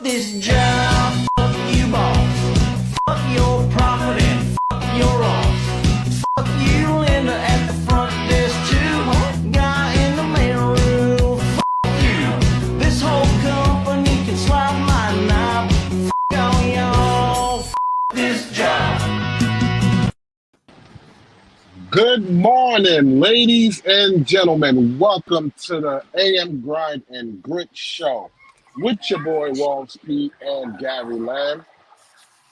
this job, fuck you boss, fuck your profit and fuck your loss, fuck you Linda at the front desk too, guy in the mail room, fuck you, this whole company can slide my knob, fuck all y'all, fuck this job. Good morning, ladies and gentlemen. Welcome to the AM Grind and Grit Show with your boy Walls P and Gary Lamb.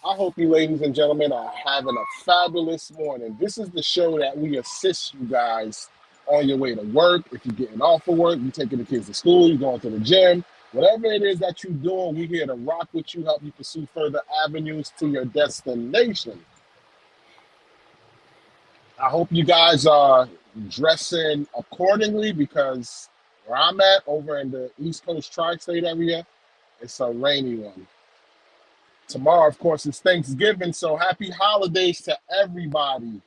I hope you ladies and gentlemen are having a fabulous morning. This is the show that we assist you guys on your way to work. If you're getting off of work, you're taking the kids to school, you're going to the gym, whatever it is that you're doing, we're here to rock with you, help you pursue further avenues to your destination. I hope you guys are dressing accordingly because where I'm at, over in the East Coast tri-state area, it's a rainy one. Tomorrow, of course, is Thanksgiving, so happy holidays to everybody.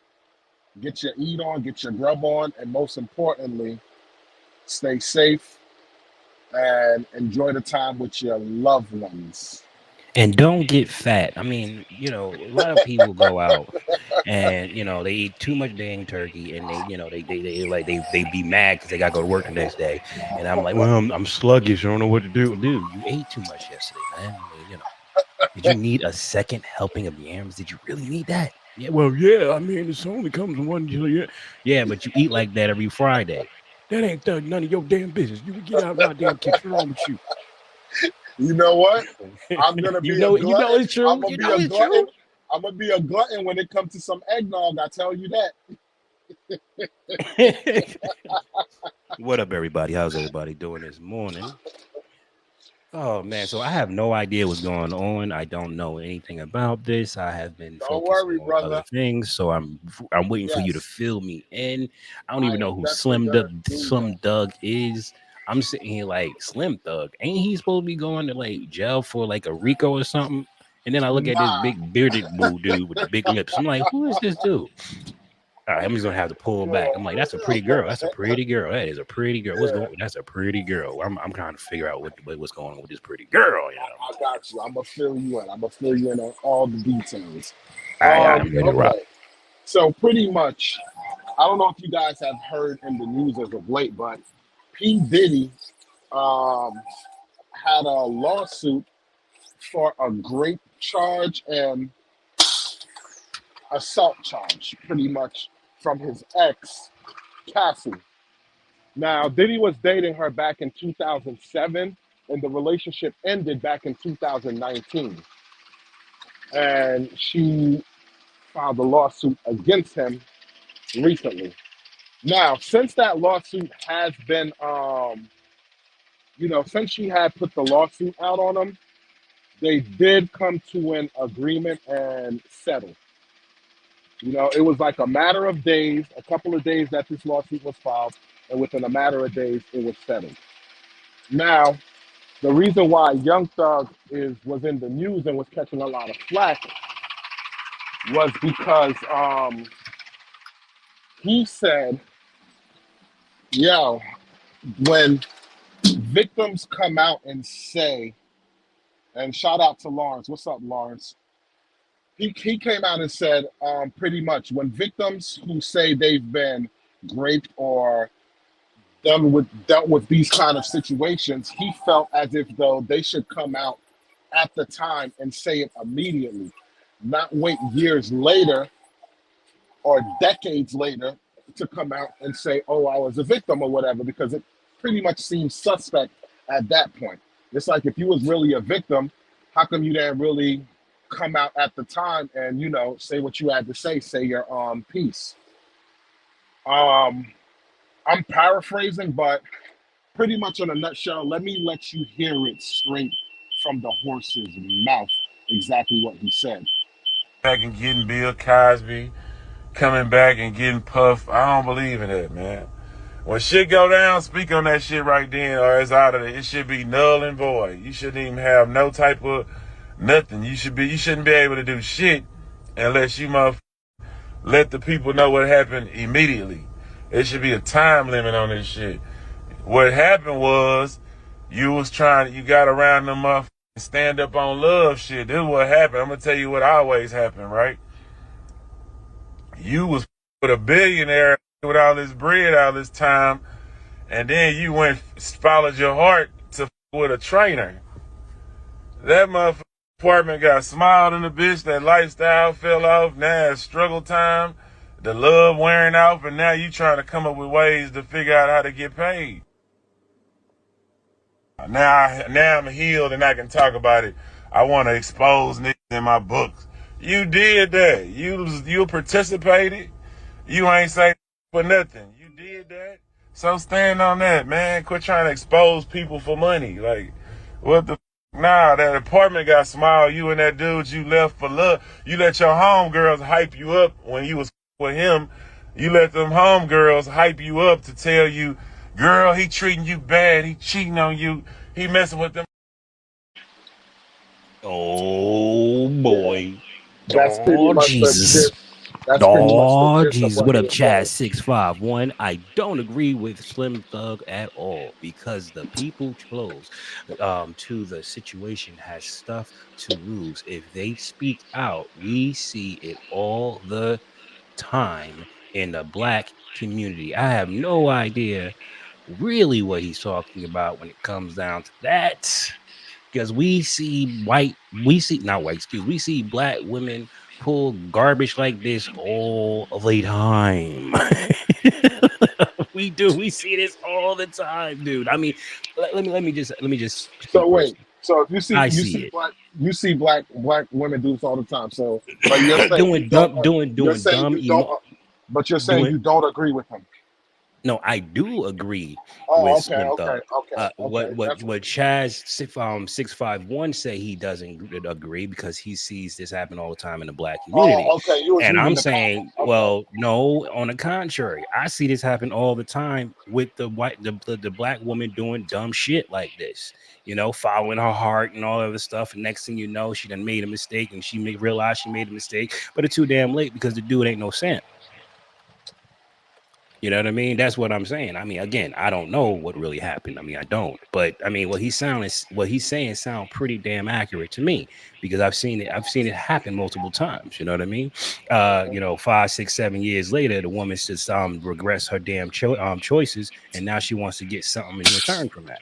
Get your eat on, get your grub on, and most importantly, stay safe and enjoy the time with your loved ones. And don't get fat. I mean, a lot of people go out and they eat too much dang turkey, and they be mad because they gotta go to work the next day. And I'm like, well, I'm sluggish. I don't know what to do. Dude, you ate too much yesterday, man. Did you need a second helping of yams? Did you really need that? Yeah, well, yeah. I mean, it only comes in one year. Yeah, but you eat like that every Friday. That ain't none of your damn business. You can get out of my damn kitchen. What's wrong with you? You know what? I'm gonna be a glutton. It's true. I'm gonna be a glutton. I'm gonna be a glutton when it comes to some eggnog. I tell you that. What up, everybody? How's everybody doing this morning? Oh man, so I have no idea what's going on. I don't know anything about this. I have been focusing on other things, so I'm waiting for you to fill me in. I don't even know who Slim Doug is. I'm sitting here like, Slim Thug, ain't he supposed to be going to like jail for like a RICO or something? And then I look at this big bearded dude with the big lips. I'm like, who is this dude? All right, I'm just gonna have to pull back. I'm like, that's a pretty girl. That's a pretty girl. That is a pretty girl. What's going on? That's a pretty girl. I'm trying to figure out what's going on with this pretty girl. I got you. I'm gonna fill you in. I'm gonna fill you in on all the details. All right, I'm ready to rock. So pretty much, I don't know if you guys have heard in the news as of late, but P. Diddy had a lawsuit for a rape charge and assault charge, pretty much from his ex, Cassie. Now, Diddy was dating her back in 2007, and the relationship ended back in 2019. And she filed a lawsuit against him recently. Now, since that lawsuit has been, since she had put the lawsuit out on him, they did come to an agreement and settle. It was like a matter of days, a couple of days that this lawsuit was filed, and within a matter of days, it was settled. Now, the reason why Young Thug was in the news and was catching a lot of flack was because he said, when victims come out and say, and shout out to Lawrence. What's up, Lawrence? He came out and said, pretty much, when victims who say they've been raped or dealt with these kind of situations, he felt as if though they should come out at the time and say it immediately, not wait years later or decades later to come out and say, oh, I was a victim or whatever, because it pretty much seems suspect at that point. It's like, if you was really a victim, how come you didn't really come out at the time and, say what you had to say your piece? I'm paraphrasing, but pretty much in a nutshell, let me let you hear it straight from the horse's mouth, exactly what he said. Back and getting Bill Cosby, coming back and getting puffed. I don't believe in that, man. When shit go down, speak on that shit right then, or it's out of it. It should be null and void. You shouldn't even have no type of nothing. You shouldn't be able to do shit unless you let the people know what happened immediately. It should be a time limit on this shit. What happened was you got around them stand up on love shit. This is what happened. I'm gonna tell you what always happened, right? You was with a billionaire with all this bread all this time, and then you went followed your heart to with a trainer. That motherfucking apartment got smiled in the bitch. That lifestyle fell off. Now it's struggle time. The love wearing off, and now you trying to come up with ways to figure out how to get paid. Now I'm healed and I can talk about it. I want to expose niggas in my books. You did that. You participated. You ain't say for nothing. You did that. So stand on that, man. Quit trying to expose people for money. Like, what the Nah, that apartment got small. You and that dude you left for love. You let your homegirls hype you up when you was with him. You let them homegirls hype you up to tell you, girl, he treating you bad. He cheating on you. He messing with them. Oh boy. That's pretty Oh much the Jesus. gist. That's pretty much the Oh gist of Jesus. what What he up, was saying. Chaz 651? I don't agree with Slim Thug at all because the people close to the situation has stuff to lose. If they speak out, we see it all the time in the black community. I have no idea really what he's talking about when it comes down to that. Because we see we see black women pull garbage like this all the time. We see this all the time, dude. I mean, let me just So speak wait. personally. So if you see I see it. black women do this all the time. So, but you're saying you doing don't. dumb, doing You're doing saying dumb you don't. emo But you're saying doing you don't agree with him. No, I do agree Oh, with okay, Slim okay, Thug. okay, What okay. what That's what Chaz 651 say he doesn't agree because he sees this happen all the time in the black community, okay. You was and reading I'm the comment. saying, Okay. well, no. On the contrary, I see this happen all the time with the black woman doing dumb shit like this. Following her heart and all of this stuff. And next thing you know, she done made a mistake, and she may realize she made a mistake, but it's too damn late because the dude ain't no simp. You know what I mean? That's what I'm saying. I mean, again, I don't know what really happened. I mean, I don't. But I mean, what he's saying sound pretty damn accurate to me because I've seen it. I've seen it happen multiple times. You know what I mean? 5, 6, 7 years later, the woman just regrets her damn choices, and now she wants to get something in return from that.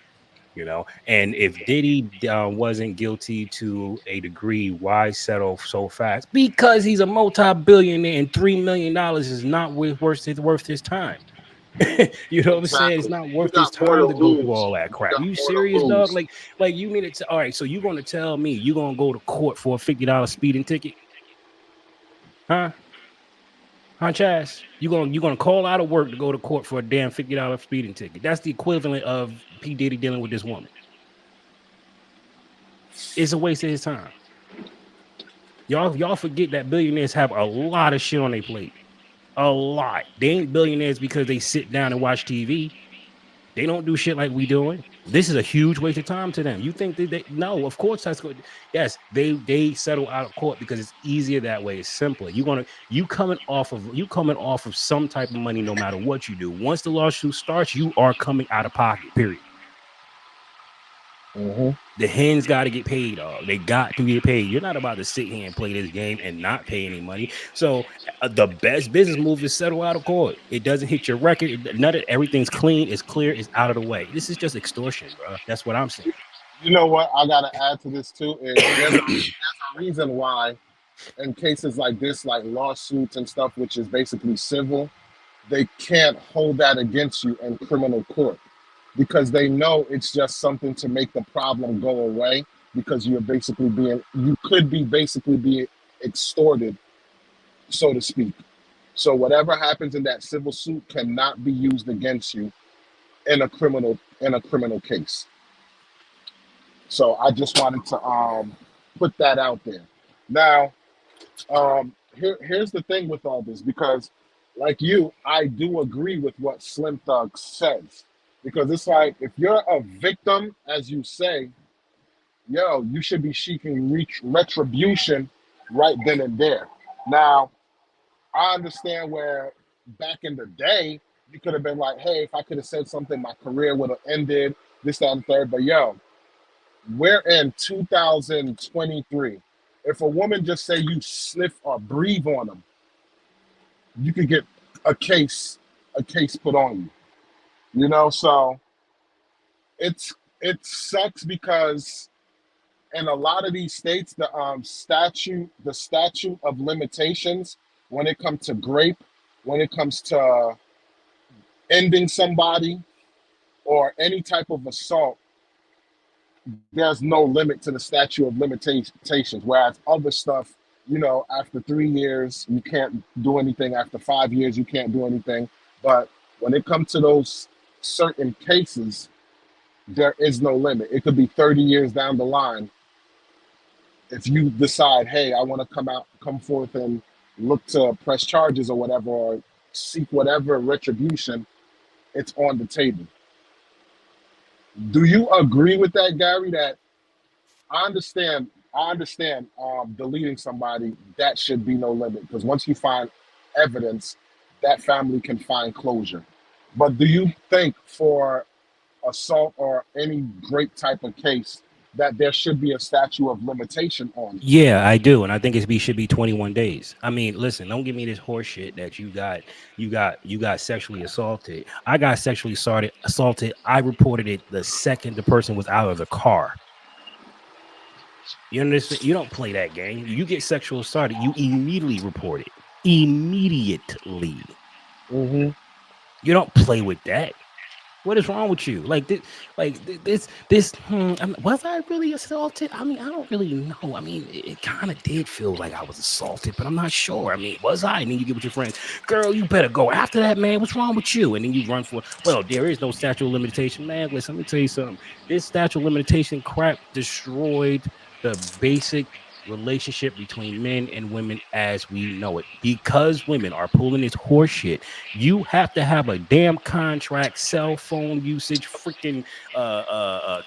And if Diddy wasn't guilty to a degree, why settle so fast? Because he's a multi-billionaire and $3 million is not worth his time. You know what I'm saying? It's Exactly. not You worth his got more to time to go through lose. all that You crap. got You more to serious, dog? lose. Like you need it to. All right, so you're gonna tell me you're gonna go to court for a $50 speeding ticket, huh? Huh, Chaz? You gonna call out of work to go to court for a damn $50 speeding ticket? That's the equivalent of P Diddy dealing with this woman. It's a waste of his time. Y'all forget that billionaires have a lot of shit on their plate. A lot. They ain't billionaires because they sit down and watch TV. They don't do shit like we doing. This is a huge waste of time to them. You think that no, of course that's good. Yes, they settle out of court because it's easier that way. It's simpler. You coming off of some type of money no matter what you do. Once the lawsuit starts, you are coming out of pocket, period. Mm-hmm. The hens got to get paid. They got to get paid. You're not about to sit here and play this game and not pay any money. So the best business move is settle out of court. It doesn't hit your record. Everything's clean. It's clear. It's out of the way. This is just extortion, bro. That's what I'm saying. You know what? I gotta add to this too. Is there's a reason why in cases like this, like lawsuits and stuff, which is basically civil, they can't hold that against you in criminal court because they know it's just something to make the problem go away because you could be basically being extorted, so to speak. So whatever happens in that civil suit cannot be used against you in a criminal case. So I just wanted to put that out there. Now, here's the thing with all this because, like you, I do agree with what Slim Thug says because it's like if you're a victim, as you say, yo, you should be seeking retribution right then and there. Now, I understand where back in the day you could have been like, hey, if I could have said something, my career would have ended. This, that, and third. But yo, We're in 2023. If a woman just say you sniff or breathe on them, you could get a case put on you. You know, so it sucks because in a lot of these states, the statute of limitations when it comes to grape, when it comes to ending somebody or any type of assault, there's no limit to the statute of limitations. Whereas other stuff, you know, after 3 years, you can't do anything. After 5 years, you can't do anything. But when it comes to those certain cases, there is no limit. It could be 30 years down the line. If you decide, hey, I want to come forth and look to press charges or whatever, or seek whatever retribution, it's on the table. Do you agree with that, Gary? That I understand deleting somebody, that should be no limit, because once you find evidence, that family can find closure. But do you think for assault or any great type of case that there should be a statute of limitation on it? Yeah, I do, and I think should be 21 days. I mean, listen, don't give me this horse shit that you got sexually assaulted. I got sexually assaulted. I reported it the second the person was out of the car. You understand? You don't play that game. You get sexual assaulted, you immediately report it. Immediately. Mm-hmm. You don't play with that. What is wrong with you? Like this, was I really assaulted? I mean, I don't really know. I mean, it kind of did feel like I was assaulted, but I'm not sure. I mean, was I? And then you get with your friends, girl, you better go after that, man. What's wrong with you? And then you run for, well, there is no statute of limitation. Man, listen, let me tell you something. This statute of limitation crap destroyed the basic relationship between men and women as we know it, because women are pulling this horse shit. You have to have a damn contract, cell phone usage, freaking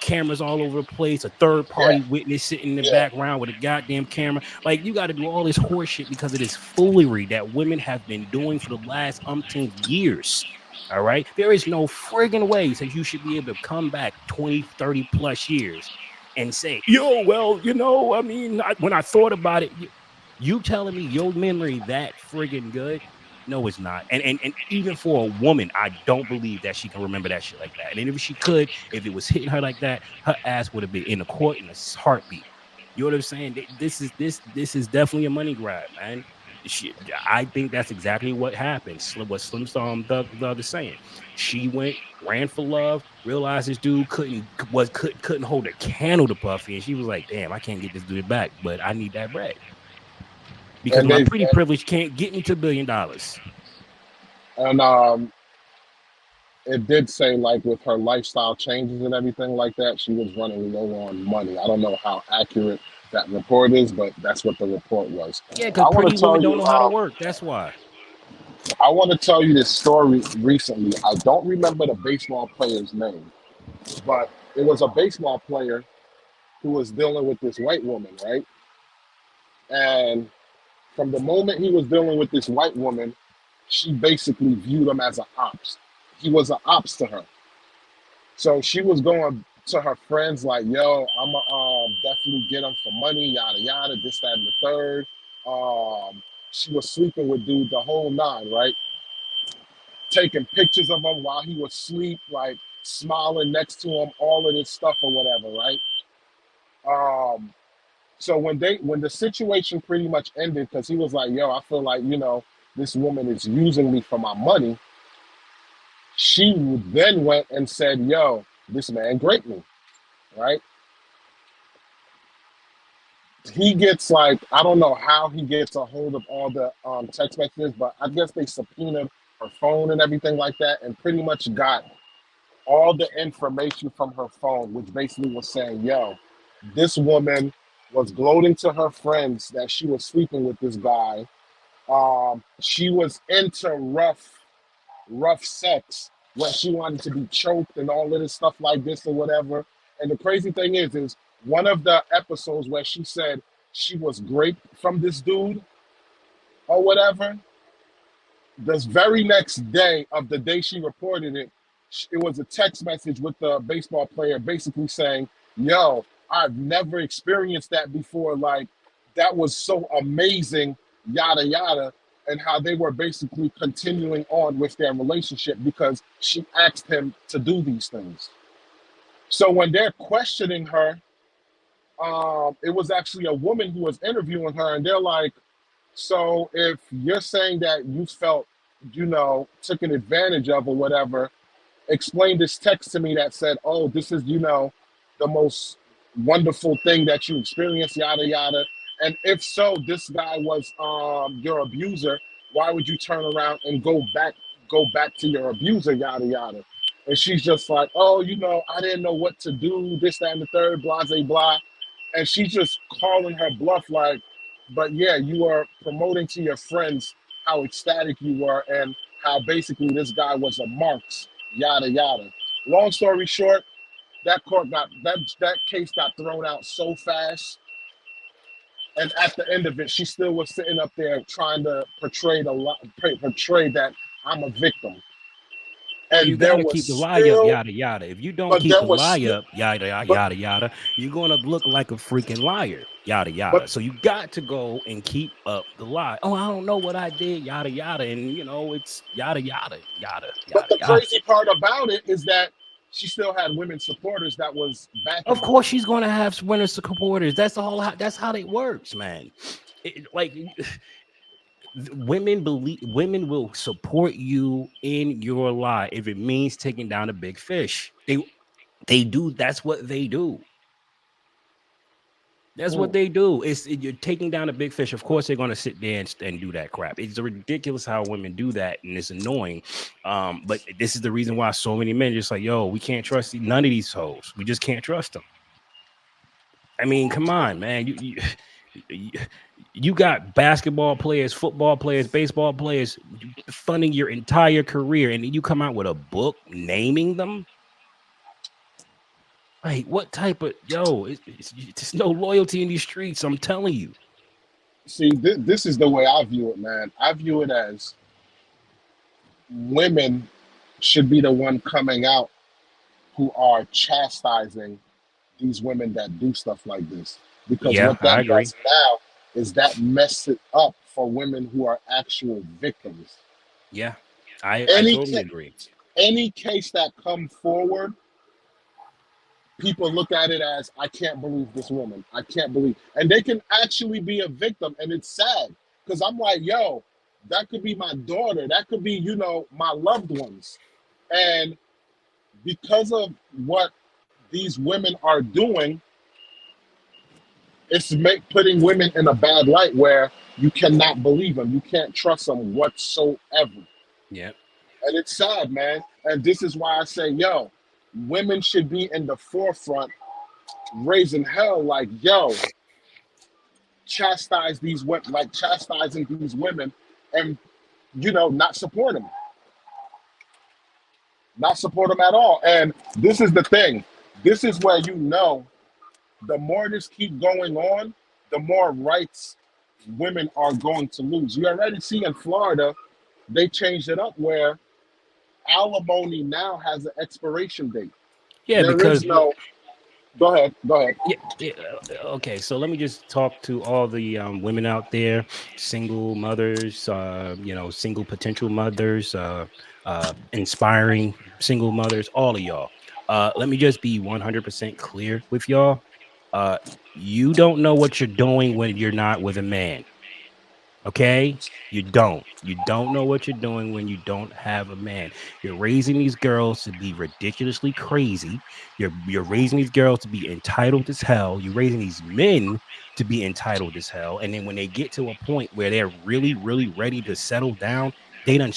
cameras all over the place, a third party witness sitting in the background with a goddamn camera. Like, you got to do all this horse shit because of this foolery that women have been doing for the last umpteen years. All right, there is no friggin' way that you should be able to come back 20, 30 plus years and say, yo, well, you know, I mean, when I thought about it, you telling me your memory that friggin' good? No, it's not. And even for a woman, I don't believe that she can remember that shit like that. And if she could, if it was hitting her like that, her ass would have been in the court in a heartbeat. You know what I'm saying? This is definitely a money grab, man. I think that's exactly what happened. What Slim Thug is saying. She ran for love, realized this dude couldn't hold a candle to Puffy, and she was like, "Damn, I can't get this dude back, but I need that bread because my pretty privilege can't get me to $1 billion." And it did say, like, with her lifestyle changes and everything like that, she was running low on money. I don't know how accurate that report is, but that's what the report was. Yeah, because pretty women don't know how to work. That's why. I want to tell you this story recently. I don't remember the baseball player's name, but it was a baseball player who was dealing with this white woman, right? And from the moment he was dealing with this white woman, she basically viewed him as an ops. He was an ops to her. So she was going to her friends like, yo, I'm going to definitely get him for money, yada, yada, this, that, and the third. She was sleeping with dude the whole nine, right? Taking pictures of him while he was asleep, like smiling next to him, all of this stuff or whatever, right? So when the situation pretty much ended, because he was like, yo, I feel like, you know, this woman is using me for my money. She then went and said, yo, this man raped me, right? He gets, like, I don't know how he gets a hold of all the text messages, but I guess they subpoenaed her phone and everything like that, and pretty much got all the information from her phone, which basically was saying, yo, this woman was gloating to her friends that she was sleeping with this guy. She was into rough sex when she wanted to be choked and all of this stuff like this or whatever. And the crazy thing is one of the episodes where she said she was raped from this dude or whatever, this very next day of the day she reported it, it was a text message with the baseball player basically saying, yo, I've never experienced that before. Like, that was so amazing, yada, yada. And how they were basically continuing on with their relationship because she asked him to do these things. So when they're questioning her, it was actually a woman who was interviewing her, and they're like, so if you're saying that you felt, taken advantage of or whatever, explained this text to me that said, "Oh, this is, the most wonderful thing that you experienced, yada yada." And if so, this guy was your abuser. Why would you turn around and go back to your abuser, yada yada? And she's just like, "Oh, I didn't know what to do, this, that, and the third, blah, blah, blah." And she's just calling her bluff, like, but yeah, you are promoting to your friends how ecstatic you were and how basically this guy was a marks, yada yada. Long story short, that case got thrown out so fast, and at the end of it, she still was sitting up there trying to portray that I'm a victim, Well, you and there got to was keep the lie up, still, yada yada. If you don't but keep there the was lie still, up, yada yada but yada yada, you're gonna look like a freaking liar, yada but yada. So you got to go and keep up the lie. Oh, I don't know what I did, yada yada, and it's yada yada yada but yada the yada. crazy part about it is that she still had women supporters that was Of backing her. course, she's gonna have winter supporters. That's the whole. That's how it works, man. Like women will support you in your lie if it means taking down a big fish. They do. That's what they do. That's what Mm. they do. You're taking down a big fish. Of course, they're going to sit there and do that crap. It's ridiculous how women do that, and it's annoying. But this is the reason why so many men just like, yo, we can't trust none of these hoes. We just can't trust them. I mean, come on, man. You, you got basketball players, football players, baseball players funding your entire career, and then you come out with a book naming them. Like, what type of it's no loyalty in these streets. I'm telling you. See, this is the way I view it, man. I view it as women should be the one coming out who are chastising these women that do stuff like this. Because Yeah, what I that agree. does now is that mess it up for women who are actual victims. Yeah, I Any totally ca- agree. any case that come forward, people look at it as, I can't believe this woman. I can't believe, and they can actually be a victim, and it's sad because I'm like, yo, that could be my daughter. That could be, my loved ones, and because of what these women are doing, it's putting women in a bad light where you cannot believe them. You can't trust them whatsoever. Yeah. And it's sad, man. And this is why I say, yo, women should be in the forefront raising hell like, yo, chastising these women and, not support them. Not support them at all. And this is the thing. This is where the more this keep going on, the more rights women are going to lose. You already see in Florida, they changed it up where alimony now has an expiration date. Yeah, There because is no. Go ahead. Go ahead. yeah, okay, so let me just talk to all the women out there, single mothers, single potential mothers, inspiring single mothers, all of y'all. Let me just be 100% clear with y'all. Uh, you don't know what you're doing when you're not with a man. Okay, you don't know what you're doing when you don't have a man. You're raising these girls to be ridiculously crazy. You're raising these girls to be entitled as hell. You're raising these men to be entitled as hell, and then when they get to a point where they're really really ready to settle down, they done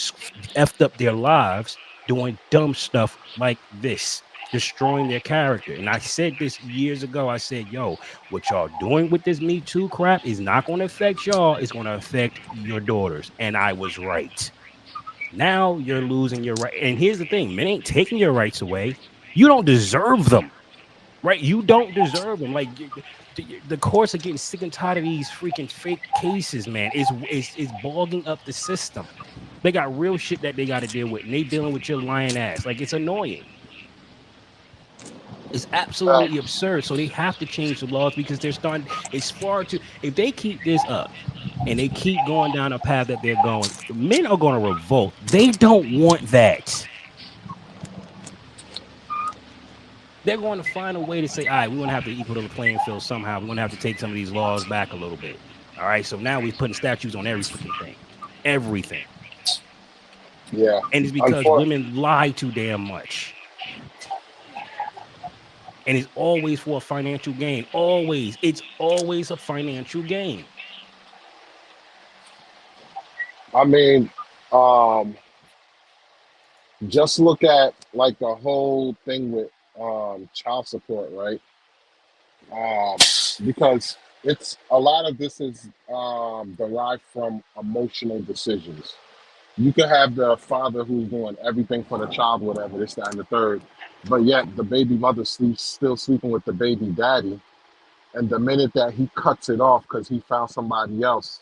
effed up their lives doing dumb stuff like this, destroying their character. And I said this years ago. I said, yo, what y'all doing with this Me Too crap is not going to affect y'all. It's going to affect your daughters. And I was right. Now you're losing your right. And here's the thing, men ain't taking your rights away. You don't deserve them, right? You don't deserve them. Like the courts are getting sick and tired of these freaking fake cases, man. It's bogging up the system. They got real shit that they got to deal with, and they dealing with your lying ass. Like, it's annoying. It's absolutely absurd. So they have to change the laws because they're starting. It's far too. If they keep this up and they keep going down a path that they're going, men are going to revolt. They don't want that. They're going to find a way to say, all right, we're going to have to equal the playing field somehow. We're going to have to take some of these laws back a little bit. All right. So now we're putting statutes on every freaking thing. Everything. Yeah. And it's because women lie too damn much. And it's always for a financial gain. Always. It's always a financial gain. I mean, just look at like the whole thing with child support, right? Because it's a lot of this is derived from emotional decisions. You could have the father who's doing everything for the child, whatever, this, that, and the third, but yet the baby mother still sleeping with the baby daddy. And the minute that he cuts it off because he found somebody else,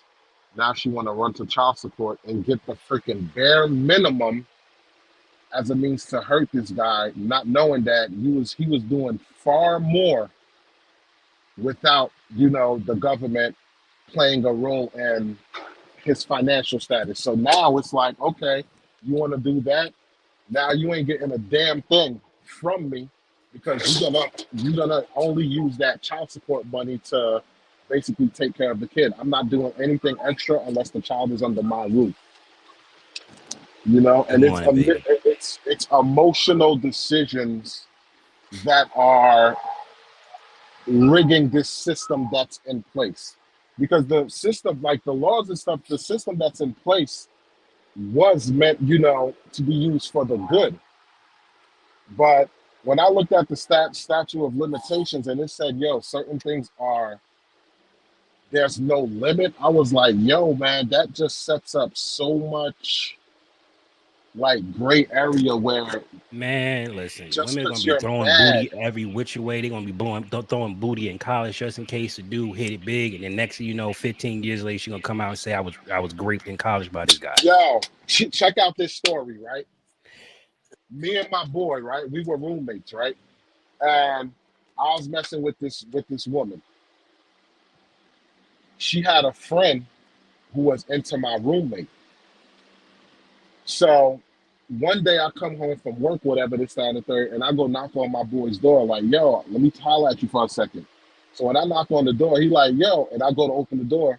now she want to run to child support and get the freaking bare minimum as a means to hurt this guy, not knowing that he was doing far more without, the government playing a role in his financial status. So now it's like, okay, you want to do that? Now you ain't getting a damn thing from me because you're gonna only use that child support money to basically take care of the kid. I'm not doing anything extra unless the child is under my roof. And Good morning, baby. it's emotional decisions that are rigging this system that's in place. Because the system, like the laws and stuff, the system that's in place was meant, to be used for the good. But when I looked at the statute of limitations and it said, yo, certain things there's no limit, I was like, yo, man, that just sets up so much like gray area where Man, listen, just women are because gonna be you're throwing mad, booty every which way. They're gonna be throwing booty in college just in case the dude hit it big, and then next thing you know, 15 years later, she's gonna come out and say I was raped in college by this guy. yo, check out this story, right? Me and my boy, right? We were roommates, right? And I was messing with this woman. She had a friend who was into my roommate. So one day I come home from work, whatever, this, that, and the third, and I go knock on my boy's door, like, yo, let me holler at you for a second. So when I knock on the door, he like, yo, and I go to open the door,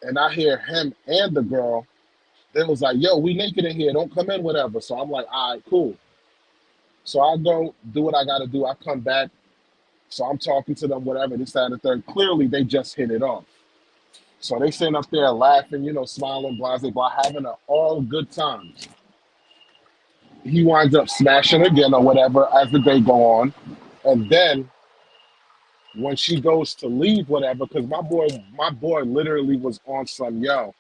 and I hear him and the girl. They was like, yo, we naked in here, don't come in, whatever. So I'm like, all right, cool. So I go do what I got to do. I come back. So I'm talking to them, whatever, this, that, and the third. Clearly, they just hit it off. So they sitting up there laughing, smiling, blah, blah, blah, having an all good time. He winds up smashing again or whatever as the day go on. And then when she goes to leave, whatever, because my boy literally was on some, yo,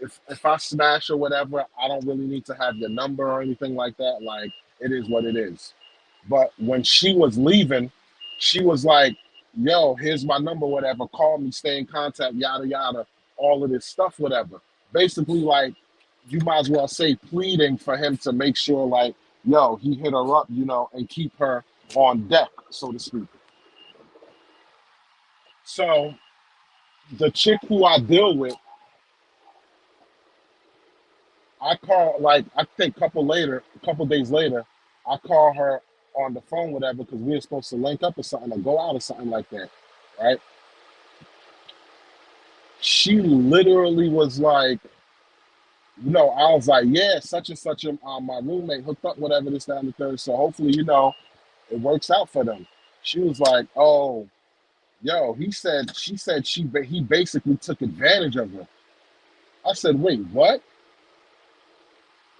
if I smash or whatever, I don't really need to have your number or anything like that. Like, it is what it is. But when she was leaving, she was like, yo, here's my number, whatever. Call me, stay in contact, yada, yada, all of this stuff, whatever. Basically, like, you might as well say pleading for him to make sure, like, yo, he hit her up, and keep her on deck, so to speak. So the chick who I deal with, I call, like, I think a couple days later, I call her on the phone, whatever, because we were supposed to link up or something or go out or something like that, right? She literally was like, I was like, yeah, such and such, my roommate hooked up, whatever, this, that, and the third. So hopefully, it works out for them. She was like, oh, yo, he basically took advantage of her. I said, wait, what?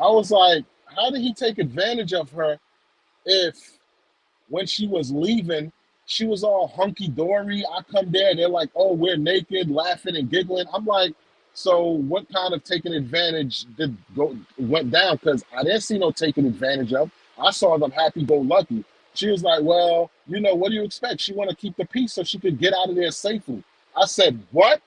I was like, how did he take advantage of her if when she was leaving, she was all hunky dory? I come there and they're like, oh, we're naked, laughing and giggling. I'm like, so what kind of taking advantage went down? Because I didn't see no taking advantage of. I saw them happy go lucky. She was like, well, what do you expect? She want to keep the peace so she could get out of there safely. I said, what?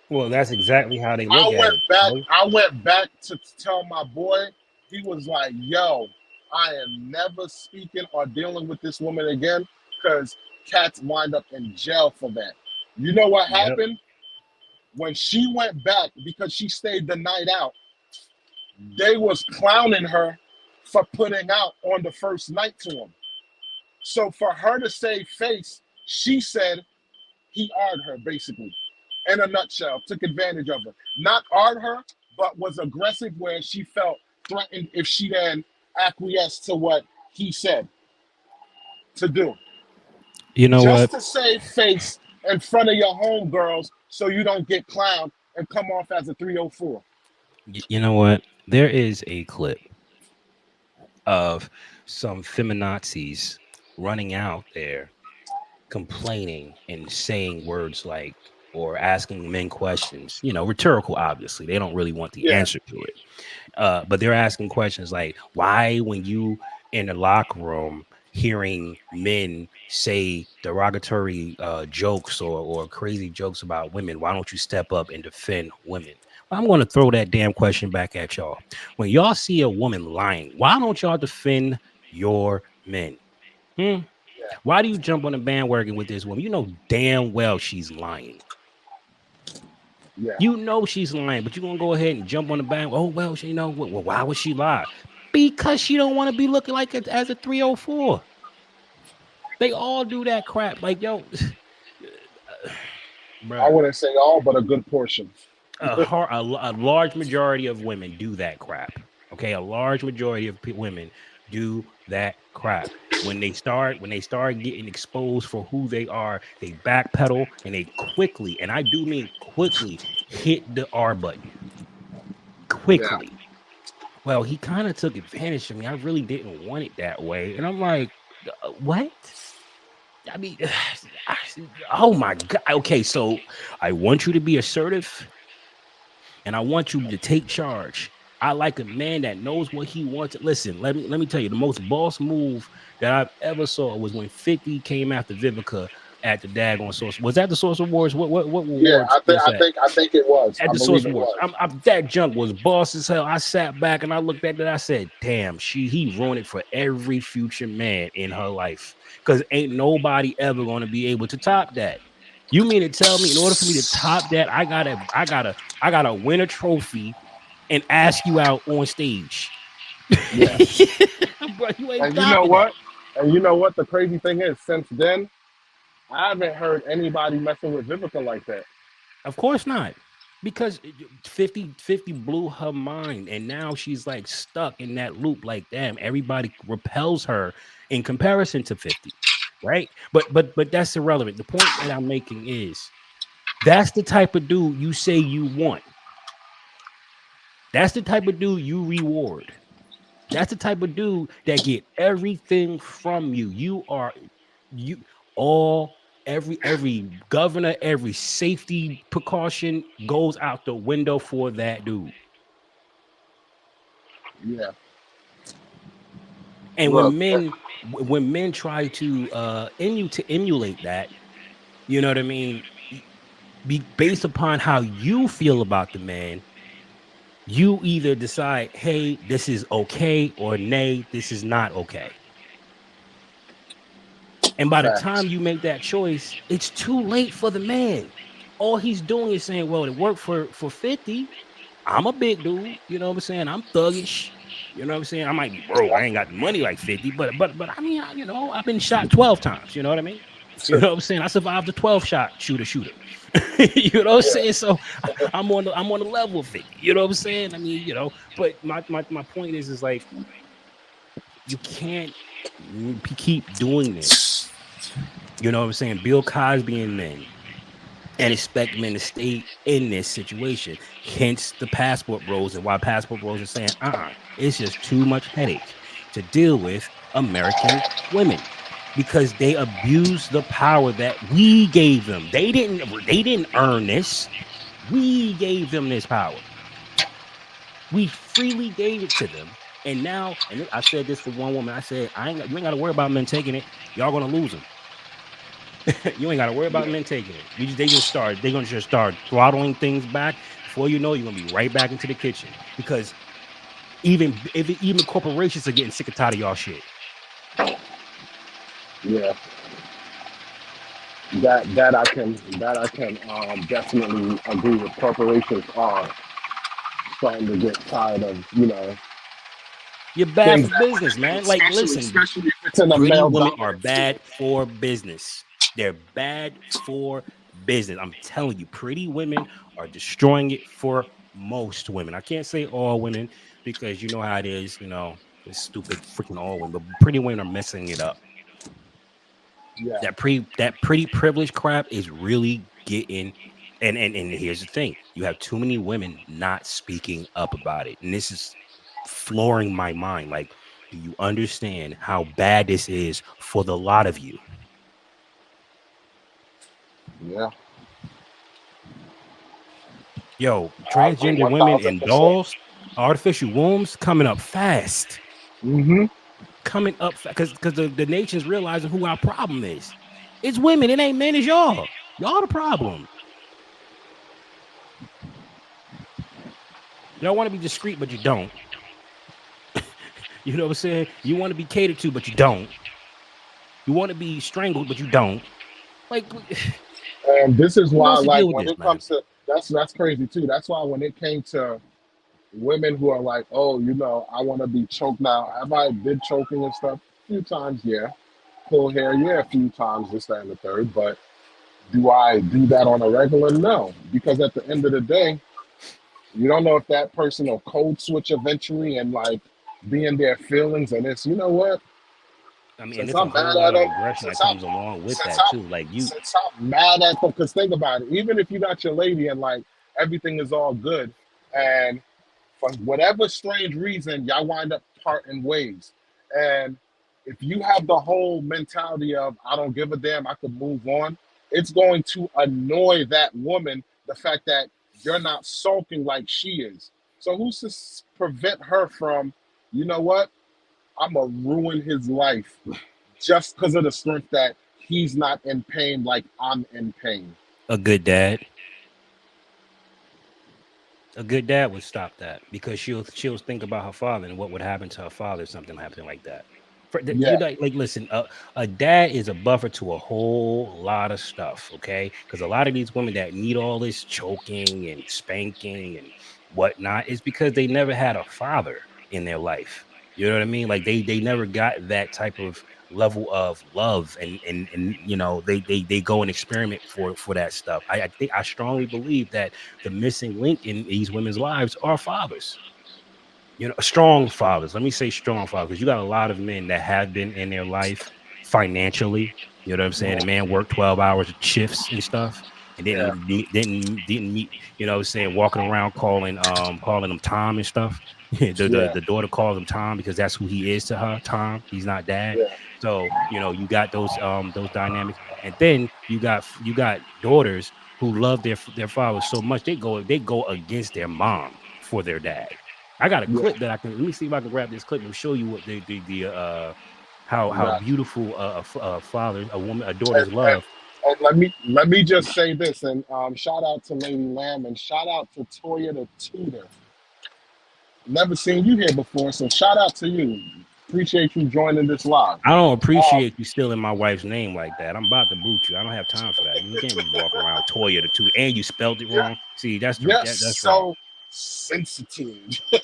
Well, that's exactly how they look at it. I went back to tell my boy. He was like, yo, I am never speaking or dealing with this woman again because cats wind up in jail for that. You know what Yep. happened? When she went back because she stayed the night out, they was clowning her for putting out on the first night to him. So for her to save face, she said he arred her, basically, in a nutshell, took advantage of her. Not arred her, but was aggressive where she felt threatened if she then acquiesced to what he said to do. You know Just what? to save face in front of your homegirls so you don't get clowned and come off as a 304. You know what? There is a clip of some feminazis running out there complaining and saying words like, or asking men questions, rhetorical, obviously. They don't really want the Yeah, answer to it. But they're asking questions like, why, when you in the locker room hearing men say derogatory jokes or crazy jokes about women, why don't you step up and defend women? Well, I'm going to throw that damn question back at y'all. When y'all see a woman lying, why don't y'all defend your men? Hmm? Why do you jump on the bandwagon with this woman? You know damn well she's lying. yeah, You know she's lying, but you're gonna go ahead and jump on the band. Oh well, well, why would she lie? Because she don't want to be looking like it as a 304. They all do that crap. Like, yo, I bruh, wouldn't say all, but a good portion. a large majority of women do that crap. Okay, a large majority of women do that crap. When they start getting exposed for who they are, they backpedal and they quickly, and I do mean quickly, hit the R button Yeah, quickly. Well, he kind of took advantage of me. I really didn't want it that way. And I'm like, what? I mean, oh my God. Okay, so I want you to be assertive and I want you to take charge. I like a man that knows what he wants. Listen, let me tell you, the most boss move that I've ever saw was when 50 came after Vivica at the daggone source. Was that the Source Awards? What yeah. awards I think was I that? think I think it was. At I the Source believe it Awards. was. That junk was boss as hell. I sat back and I looked at that. I said, damn, he ruined it for every future man in her life. Because ain't nobody ever going to be able to top that. You mean to tell me in order for me to top that, I gotta win a trophy and ask you out on stage? Yeah. Bro, you ain't And you know topping that. what? And you know what? The crazy thing is, since then, I haven't heard anybody messing with Vivica like that. Of course not. Because 50 blew her mind and now she's like stuck in that loop. Like, damn, everybody repels her in comparison to 50. Right. But that's irrelevant. The point that I'm making is that's the type of dude you say you want. That's the type of dude you reward. That's the type of dude that get everything from you. You all every governor, every safety precaution goes out the window for that dude. Yeah. And Look, when men try to emulate that, you know what I mean? Be based upon how you feel about the man, you either decide, hey, this is okay, or nay, this is not okay. And by the facts. time you make that choice, it's too late for the man. All he's doing is saying, well, it worked for 50. I'm a big dude. You know what I'm saying? I'm thuggish. You know what I'm saying? I might be broke. I ain't got the money like 50, but I mean, I've been shot 12 times. You know what I mean? You know what I'm saying? I survived the 12 shot shooter. You know what I'm Yeah. saying? So I'm on the level of 50. You know what I'm saying? I mean, but my point is like you can't keep doing this. You know what I'm saying? Bill Cosby and men, and expect men to stay in this situation. Hence the passport bros, and why passport bros are saying, it's just too much headache to deal with American women because they abuse the power that we gave them. They didn't earn this. We gave them this power. We freely gave it to them. And now, and I said this to one woman, I said, you ain't got to worry about men taking it. Y'all gonna lose them. You ain't got to worry about men taking it. They're gonna just start throttling things back. Before you know, you're gonna be right back into the kitchen because Even corporations are getting sick and tired of y'all shit. Yeah, that I can definitely agree with. Corporations are starting to get tired of You're bad things for that business, women do, man. Like, listen, especially if it's in a pretty male women are dominant field. bad for business. They're bad for business. I'm telling you, pretty women are destroying it for most women. I can't say all women because you know how it is, it's stupid freaking all women, but pretty women are messing it up. Yeah, That pretty privilege crap is really getting and here's the thing. You have too many women not speaking up about it. And this is flooring my mind. Like, do you understand how bad this is for the lot of you? yeah, Yo, I agree transgender women and 1000%. dolls, artificial wombs coming up fast. Mm-hmm. Coming up because the nation's realizing who our problem is. It's women, it ain't men, it's y'all. Y'all the problem. Y'all want to be discreet, but you don't. You know what I'm saying? You want to be catered to, but you don't. You want to be strangled, but you don't. Like, And this is who why, wants to like, deal with when this, it man? comes to that's crazy too. That's why when it came to women who are like, oh, I want to be choked now. Have I did choking and stuff a few times? Yeah. Pull hair, yeah, a few times, this, that, and the third. But do I do that on a regular? No, because at the end of the day, you don't know if that person will code switch eventually and like be in their feelings. And it's, you know what? I mean, and Since it's a I'm whole mad lot at of them, aggression that since I'm comes along with since that I'm too. Like you, since I'm mad at them, because think about it. Even if you got your lady and like everything is all good, and for whatever strange reason, y'all wind up parting ways. And if you have the whole mentality of I don't give a damn, I could move on, it's going to annoy that woman the fact that you're not sulking like she is. So who's to prevent her from, you know what? I'm gonna ruin his life just because of the strength that he's not in pain like I'm in pain. a good dad, a good dad would stop that because she'll think about her father and what would happen to her father if something happened like that. You Yeah, know, like listen, a dad is a buffer to a whole lot of stuff, okay? Because a lot of these women that need all this choking and spanking and whatnot is because they never had a father in their life. You know what I mean? Like they never got that type of level of love and they go and experiment for that stuff. I think I strongly believe that the missing link in these women's lives are fathers. Strong fathers. Let me say strong fathers, because you got a lot of men that have been in their life financially. You know what I'm saying? The man worked 12 hours shifts and stuff, and yeah, didn't meet. You know what I'm saying? Walking around calling him Tom and stuff. yeah, The daughter calls him Tom because that's who he is to her. Tom. He's not dad. yeah, So you got those dynamics, and then you got daughters who love their father so much they go against their mom for their dad. I got a yeah. clip that I can let me see if I can grab this clip and show you what the how Gotcha. beautiful a father, a And, daughter's and, love. and let me just say this, and shout out to Lady Lamb, and shout out to Toya the Tutor. Never seen you here before, so shout out to you. Appreciate you joining this live. I don't Um, appreciate you stealing my wife's name like that. I'm about to boot you. I don't have time for that. You can't be walking around Toya the two and you spelled it yeah, wrong. See, you're that's wrong. so sensitive.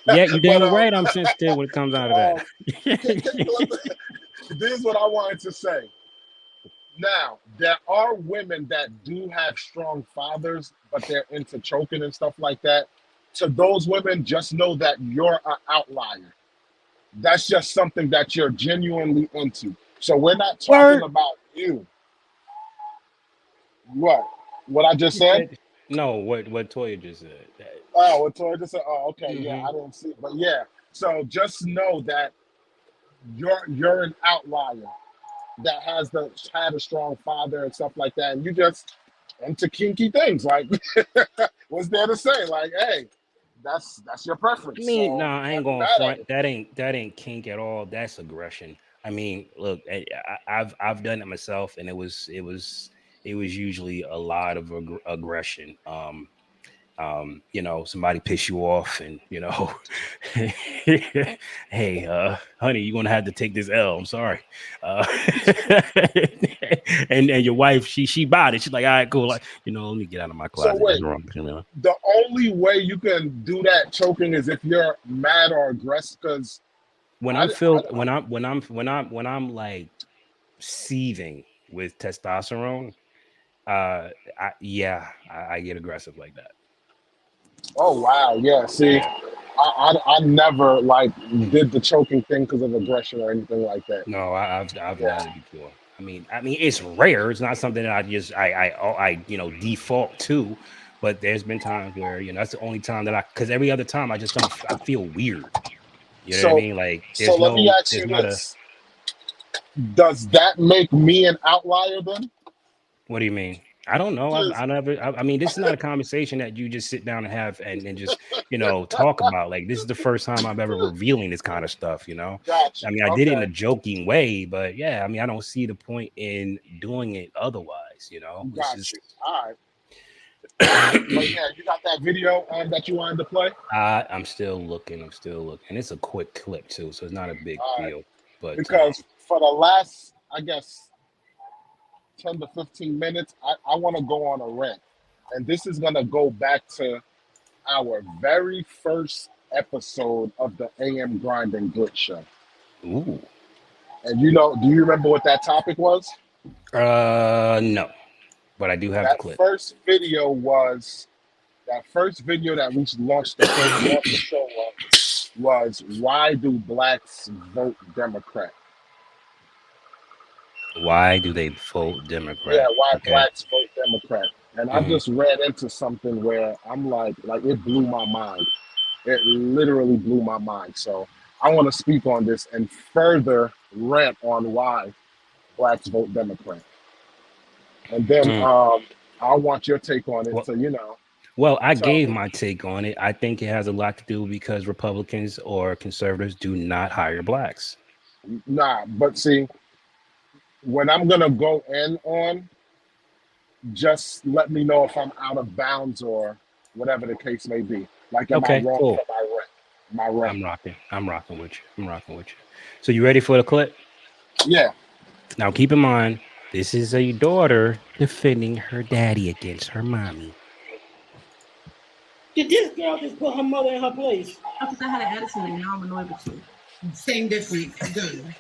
Yeah, you But damn right. I'm sensitive when it comes out of that. um, this is what I wanted to say. Now, there are women that do have strong fathers, but they're into choking and stuff like that. To those women, just know that you're an outlier. That's just something that you're genuinely into. So we're not talking Word. about you. What? What I just You said? said no. What Toya just said. Oh, what Tori just said? Oh, okay. Yeah, Mm-hmm. I didn't see it. But yeah. So just know that you're an outlier that had a strong father and stuff like that. And you just into kinky things. Like what's there to say? Like, hey, that's your I preference. mean, no, So I ain't can't be going mad at front. it. That ain't kink at all. That's aggression. I mean, look, I've done it myself, and it was usually a lot of aggression. Somebody piss you off and, hey, honey, you're gonna have to take this L. I'm sorry. Uh, and your wife, she bought it. She's like, all right, cool. Like, let me get out of my So closet. That's wait, wrong. the only way you can do that choking is if you're mad or aggressive. Because When I'm filled, when I'm like seething with testosterone, I get aggressive like that. oh wow, yeah. See, Yeah. I never like did the choking thing because of aggression or anything like that. No, I've Yeah. done it before. I mean, it's rare. It's not something that I default to. But there's been times where that's the only time that because every other time I just don't. I feel weird. You know what I So mean? Like so let me ask there's you not a. this: does that make me an outlier then? What do you mean? I don't know. Just I mean, this is not a conversation that you just sit down and have and just talk about. Like this is the first time I'm ever revealing this kind of stuff. got I you. mean, I did it in a Okay, joking way, but yeah, I mean, I don't see the point in doing it otherwise. It's got just you. All right. But yeah, you got that video that you wanted to play. I'm still looking. It's a quick clip too, so it's not a big All right, deal. But because for the last, I guess, 10 to 15 minutes, I want to go on a rant, and this is gonna go back to our very first episode of the AM Grind and Grit show. ooh, And do you remember what that topic was? no, but I do have the That clip. first video was that first video that we launched the first half the show was why do blacks vote Democrat? Why do they vote Yeah, Democrat? why Okay. blacks vote Democrat. And I Hmm. just ran into something where I'm like it blew my mind. It literally blew my mind. So I want to speak on this and further rant on why blacks vote Democrat. And then Hmm. I want your take on it. Well, So well, I tell gave me. my take on it. I think it has a lot to do because Republicans or conservatives do not hire blacks. Nah, but see, when I'm gonna go in on, just let me know if I'm out of bounds or whatever the case may be. Like, am I Okay, wrong cool. for my rant? My rant. I'm rocking with you. So you ready for the clip? Yeah. Now keep in mind, this is a daughter defending her daddy against her mommy. Did this girl just put her mother in her place? Because I had an attitude and now I'm annoyed with you. Same difference. Good.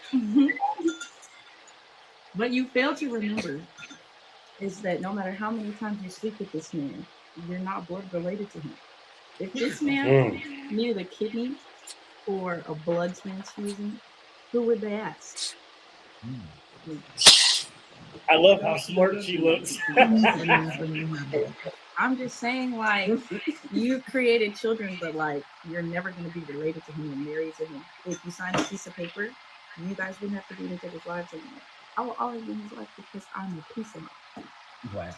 What you fail to remember is that no matter how many times you sleep with this man, you're not blood related to him. If this man needed a kidney or a blood transfusion, who would they ask? I love how smart she looks. I'm just saying, like, you created children, but like, you're never going to be related to him and married to him. If you sign a piece of paper, you guys wouldn't have to be in each other's lives anymore. I will always be in his life because I'm a piece of him. Wow.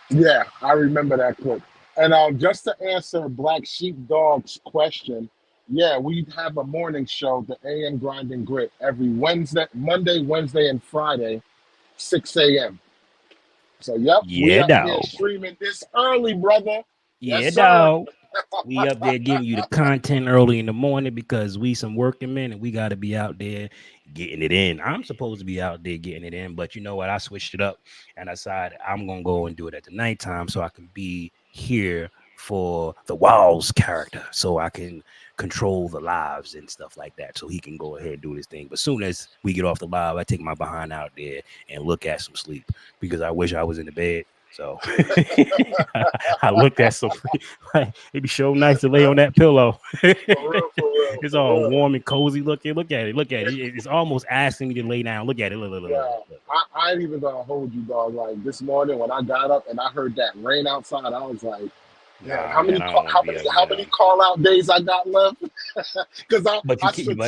Yeah, I remember that clip. And just to answer Black Sheepdog's question, yeah, we have a morning show, the AM Grind and Grit, every Monday, Wednesday, and Friday, 6 a.m. So, yep, we Yeah, up here dog. streaming this early, brother. Yes, Yeah, sir. dog. We up there giving you the content early in the morning because we some working men and we got to be out there getting it in. I'm supposed to be out there getting it in, but you know what? I switched it up and I decided I'm gonna go and do it at the nighttime so I can be here for the Walls character, so I can control the lives and stuff like that. So he can go ahead and do this thing. But soon as we get off the live, I take my behind out there and look at some sleep because I wish I was in the bed. So I looked at some. Like, it'd be so nice to lay on that pillow. For real, for real, It's for all real. warm and cozy looking. Look at it. It's almost asking me to lay down. Look at it. Yeah, Look. I ain't even gonna hold you, dog. Like this morning when I got up and I heard that rain outside, I was like, "Damn, Nah, man, I don't want to be up how there many though. call out days I got left?" Because But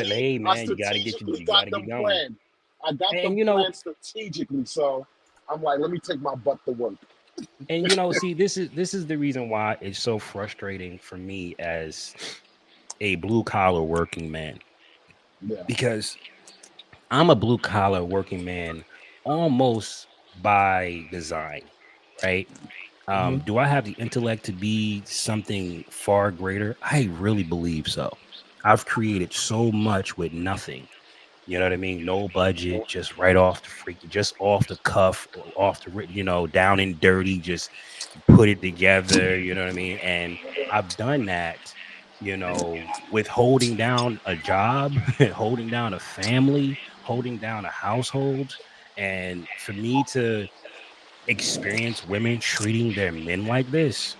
hey, I man, strategically you got got to get them going. planned. I got them And planned strategically, so I'm like, let me take my butt to work. see, this is the reason why it's so frustrating for me as a blue collar working man, Yeah, because I'm a blue collar working man almost by design, right? Do I have the intellect to be something far greater? I really believe so. I've created so much with nothing. You know what I mean? No budget, just right off the just off the cuff, off the, down and dirty, just put it together. You know what I mean? And I've done that, with holding down a job, holding down a family, holding down a household. And for me to experience women treating their men like this,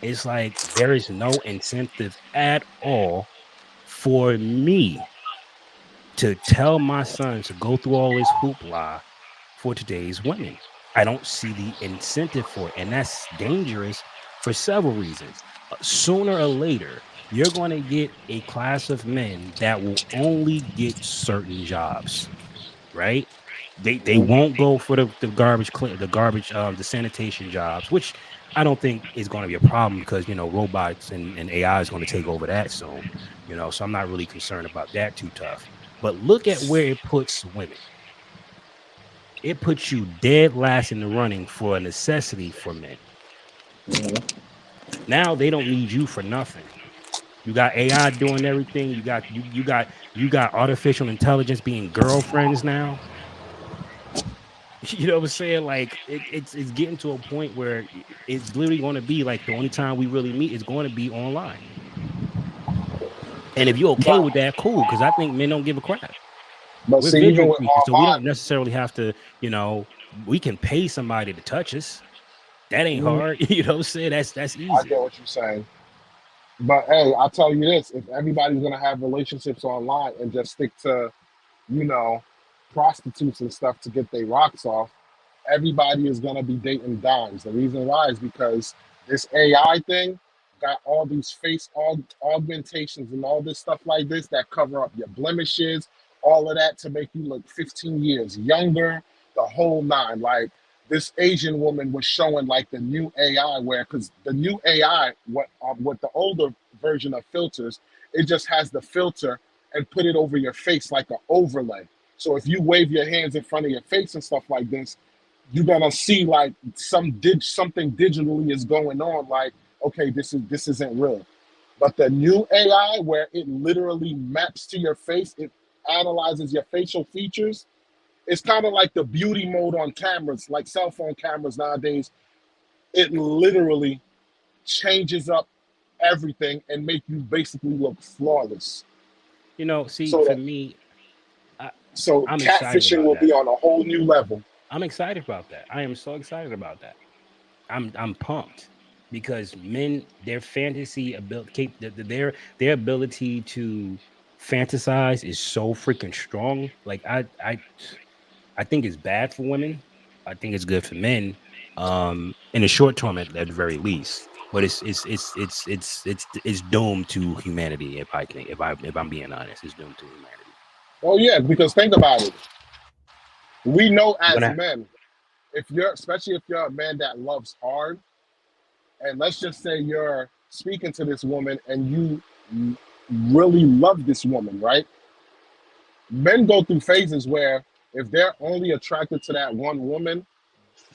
it's like there is no incentive at all for me to tell my son to go through all this hoopla for today's women. I don't see the incentive for it. And that's dangerous for several reasons. Sooner or later, you're going to get a class of men that will only get certain jobs, right? They won't go for the garbage the sanitation jobs, which I don't think is going to be a problem because robots and AI is going to take over that soon. So I'm not really concerned about that too tough. But look at where it puts women. It puts you dead last in the running for a necessity for men. Now they don't need you for nothing. You got AI doing everything. You got artificial intelligence being girlfriends now. You know what I'm saying? Like it's getting to a point where it's literally going to be like the only time we really meet is going to be online. And if you're okay with that, cool. Because I think men don't give a crap. But We're see, even visual with creatures, so we don't online, necessarily have to. We can pay somebody to touch us. That ain't hard. You know what I'm saying? That's I easy. get what you're saying. But hey, I'll tell you this: if everybody's gonna have relationships online and just stick to, you know, prostitutes and stuff to get their rocks off, everybody is gonna be dating dimes. The reason why is because this AI thing got all these augmentations and all this stuff like this that cover up your blemishes, all of that to make you look 15 years younger, the whole nine. Like this Asian woman was showing like the new AI where, because the new AI, what the older version of filters, it just has the filter and put it over your face like an overlay. So if you wave your hands in front of your face and stuff like this, you're gonna see like something digitally is going on. Like, okay, this isn't real. But the new AI, where it literally maps to your face, it analyzes your facial features. It's kind of like the beauty mode on cameras, like cell phone cameras nowadays. It literally changes up everything and make you basically look flawless. See, So for that me, so I'm excited catfishing about will be that. on a whole new level. I'm excited about that. I am so excited about that. I'm pumped because men, their fantasy ability, their ability to fantasize is so freaking strong. Like I think it's bad for women. I think it's good for men. In the short term, at the very least. But it's doomed to humanity. If I'm being honest, it's doomed to humanity. Oh yeah, because think about it. We know You're as gonna men, if you're especially if you're a man that loves hard, and let's just say you're speaking to this woman and you really love this woman, right? Men go through phases where if they're only attracted to that one woman,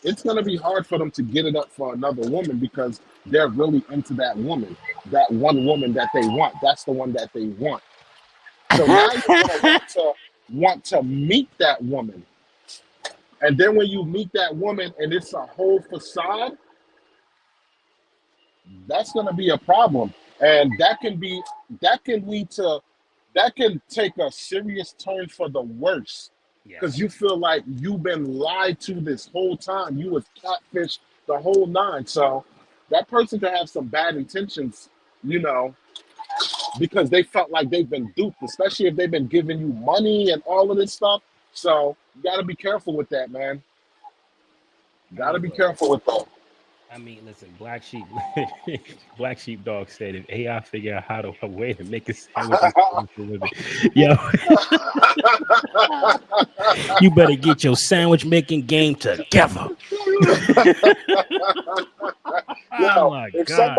it's going to be hard for them to get it up for another woman because they're really into that woman, that one woman that they want. That's the one that they want. So now you're going to want to meet that woman. And then when you meet that woman and it's a whole facade, that's going to be a problem. And that can lead to, that can take a serious turn for the worse because yes. you feel like you've been lied to this whole time. You was catfished the whole nine. So that person could have some bad intentions, you know, because they felt like they've been duped, especially if they've been giving you money and all of this stuff. So you got to be careful with that, man. I Got to mean, be look. careful with that. Listen, Black Sheep, Black Sheep Dog said if AI figure out how to a way to make a sandwich and sell it for women, yo, you better get your sandwich making game together. Oh Yo, my god!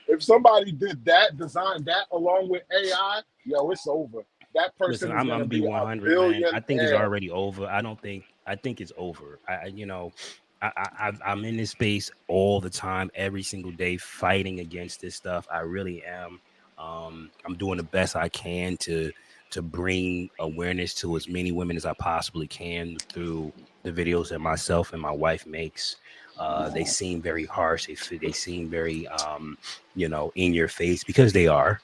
if somebody did that, designed that along with AI, yo, it's over. That Listen, person is I'm gonna be be a 100, man. I think it's billionaire. already over. I think it's over. I I'm in this space all the time, every single day, fighting against this stuff. I really am. I'm doing the best I can to bring awareness to as many women as I possibly can through the videos that myself and my wife makes. They seem very harsh. They seem very in your face, because they are.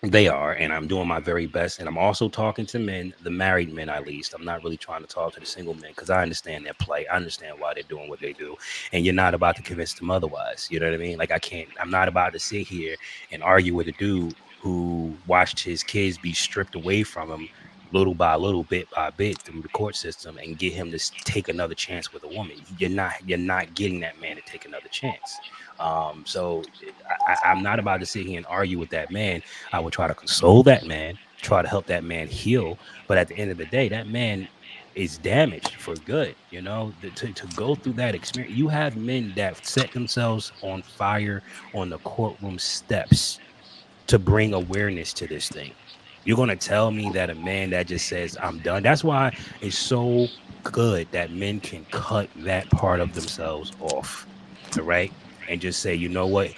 They are, and I'm doing my very best. And I'm also talking to men, the married men at least. I'm not really trying to talk to the single men, because I understand their plight. I understand why they're doing what they do. And you're not about to convince them otherwise. You know what I mean? Like, I'm not about to sit here and argue with a dude who watched his kids be stripped away from him little by little, bit by bit, through the court system, and get him to take another chance with a woman. You're not getting that man to take another chance. So I'm not about to sit here and argue with that man. I would try to console that man, try to help that man heal. But at the end of the day, that man is damaged for good. To go through that experience, you have men that set themselves on fire on the courtroom steps to bring awareness to this thing. You're going to tell me that a man that just says, I'm done. That's why it's so good that men can cut that part of themselves off. All right. And just say, you know what?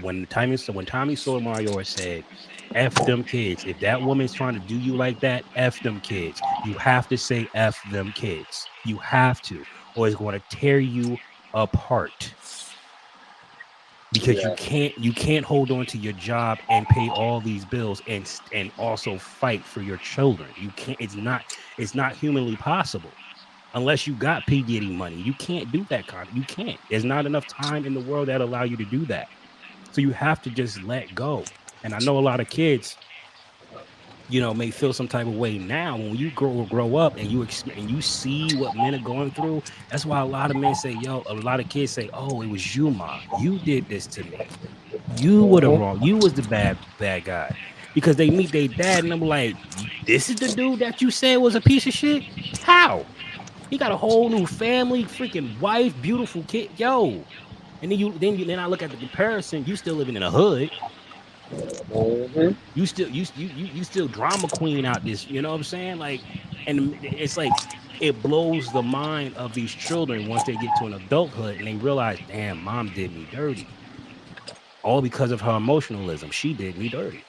When Tommy Sotomayor said, F them kids. If that woman's trying to do you like that, F them kids. You have to say F them kids. You have to, or it's going to tear you apart. Because you can't hold on to your job and pay all these bills and also fight for your children. You can't. It's not humanly possible unless you got P. Diddy money. You can't do that you can't. There's not enough time in the world that allow you to do that. So you have to just let go. And I know a lot of kids, may feel some type of way now. When you grow up and you see what men are going through. That's why a lot of men say, a lot of kids say, oh, it was you, ma. You did this to me. You were the wrong. You was the bad guy, because they meet their dad and I'm like, this is the dude that you said was a piece of shit. How? He got a whole new family, freaking wife, beautiful kid, yo. And then I look at the comparison. You still living in a hood. You still drama queen out this. You know what I'm saying? Like, and it's like it blows the mind of these children once they get to an adulthood and they realize, damn, mom did me dirty. All because of her emotionalism. She did me dirty.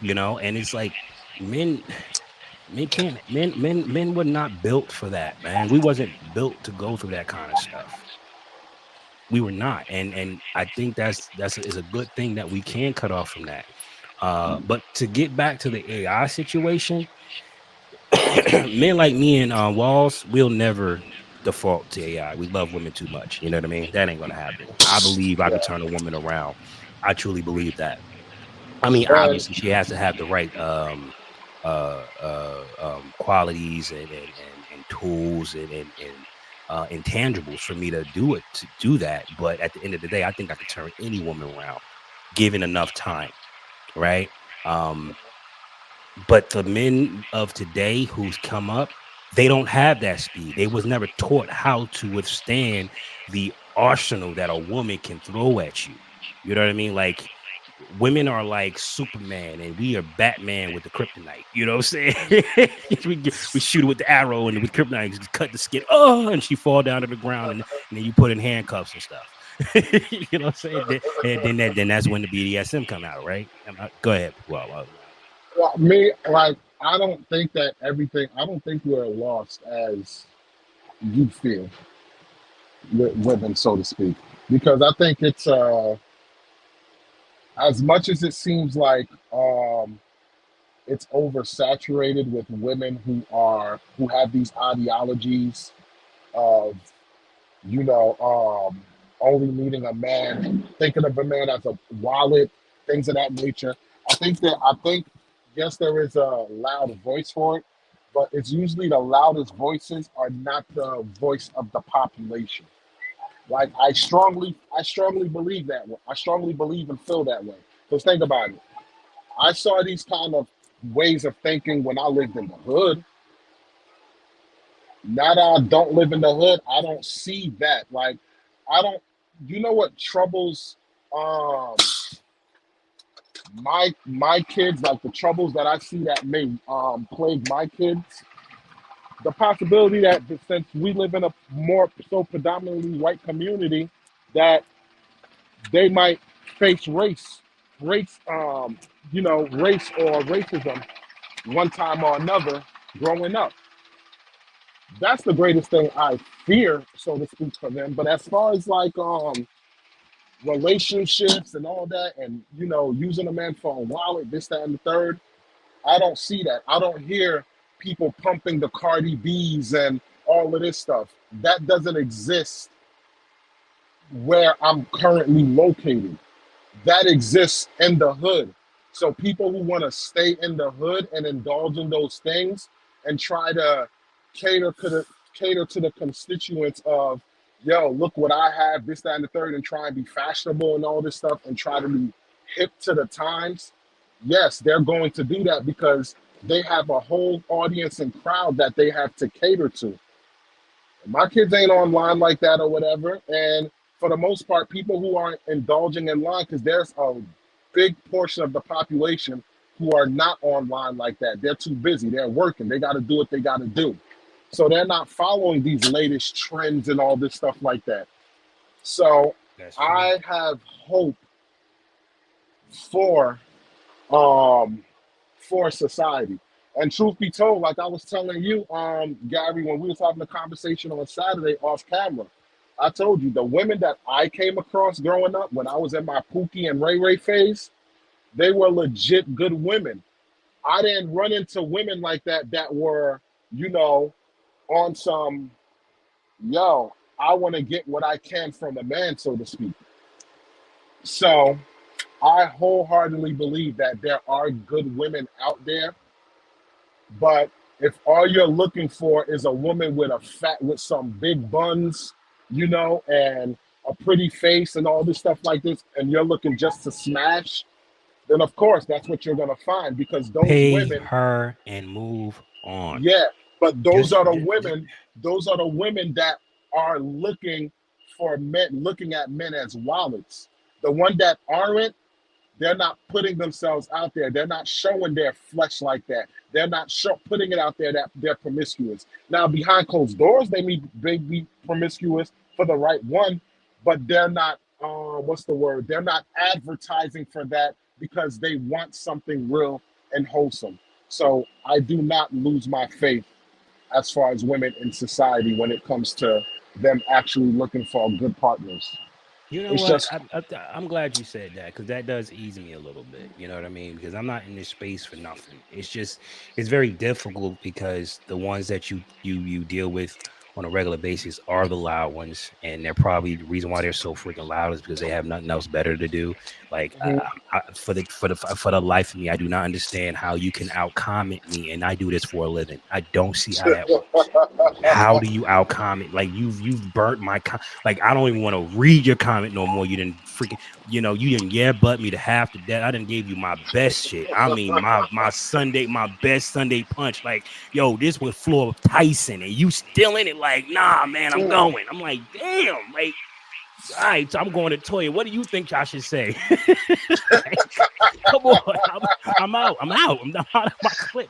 And it's like men were not built for that, man. We wasn't built to go through that kind of stuff. We were not. And I think that's a good thing that we can cut off from that. But to get back to the AI situation, men like me and Walls, we'll never default to AI. We love women too much. You know what I mean? That ain't gonna happen. I believe I can turn a woman around. I truly believe that. I mean, obviously, she has to have the right qualities and tools and intangibles for me to do that. But at the end of the day, I think I could turn any woman around, given enough time, right? But the men of today who's come up, they don't have that speed. They was never taught how to withstand the arsenal that a woman can throw at you. You know what I mean? Like, women are like Superman and we are Batman with the kryptonite. You know what I'm saying? we shoot her with the arrow and with kryptonite, just cut the skin. Oh, and she fall down to the ground and then you put in handcuffs and stuff. You know what I'm saying? And then that's when the BDSM come out, right? Go ahead. Well, me, like, I don't think we're lost as you feel with women, so to speak. Because I think it's as much as it seems like it's oversaturated with women who have these ideologies of only needing a man, thinking of a man as a wallet, things of that nature. I think yes, there is a loud voice for it, but it's usually the loudest voices are not the voice of the population. Like I strongly believe that way. I strongly believe and feel that way. Because think about it. I saw these kind of ways of thinking when I lived in the hood. Now that I don't live in the hood, I don't see that. Like, I don't. You know what troubles um my kids, like the troubles that I see that may plague my kids. the possibility that since we live in a more so predominantly white community, that they might face race, race or racism one time or another growing up. That's the greatest thing I fear, so to speak, for them. But as far as like relationships and all that, and using a man for a wallet, this, that, and the third, I don't see that. I don't hear people pumping the Cardi B's and all of this stuff. That doesn't exist where I'm currently located. That exists in the hood. So people who want to stay in the hood and indulge in those things and try to cater to the constituents of, yo, look what I have, this, that, and the third, and try and be fashionable and all this stuff and try to be hip to the times. Yes, they're going to do that because they have a whole audience and crowd that they have to cater to. My kids ain't online like that or whatever. And for the most part, people who aren't indulging in line, because there's a big portion of the population who are not online like that. They're too busy. They're working. They got to do what they got to do. So they're not following these latest trends and all this stuff like that. So I have hope for society. And truth be told, like I was telling you, Gary, when we were having a conversation on Saturday off camera, I told you the women that I came across growing up when I was in my Pookie and Ray Ray phase, they were legit good women. I didn't run into women like that were, on some, yo, I want to get what I can from a man, so to speak. So I wholeheartedly believe that there are good women out there. But if all you're looking for is a woman with some big buns, and a pretty face and all this stuff like this, and you're looking just to smash, then of course that's what you're gonna find because those women her and move on. Yeah, but those are the women that are looking at men as wallets. The one that aren't, they're not putting themselves out there. They're not showing their flesh like that. They're not putting it out there that they're promiscuous. Now, behind closed doors, they may be promiscuous for the right one, but they're not, They're not advertising for that because they want something real and wholesome. So I do not lose my faith as far as women in society when it comes to them actually looking for good partners. You know what? I'm glad you said that because that does ease me a little bit. You know what I mean? Because I'm not in this space for nothing. It's very difficult because the ones that you deal with on a regular basis are the loud ones, and they're probably the reason why they're so freaking loud is because they have nothing else better to do. Like for the life of me, I do not understand how you can out comment me, and I do this for a living. I don't see how that works. How do you out comment? Like you've burnt my like I don't even want to read your comment no more. You didn't freaking you didn't butt me to half to death. I didn't give you my best shit. I mean my best Sunday punch. Like yo, this was floor of Tyson, and you still in it. Like nah, man, I'm going. I'm like damn, like. All right, so I'm going to Toya. What do you think I should say? Come on, I'm out. I'm out of my clip.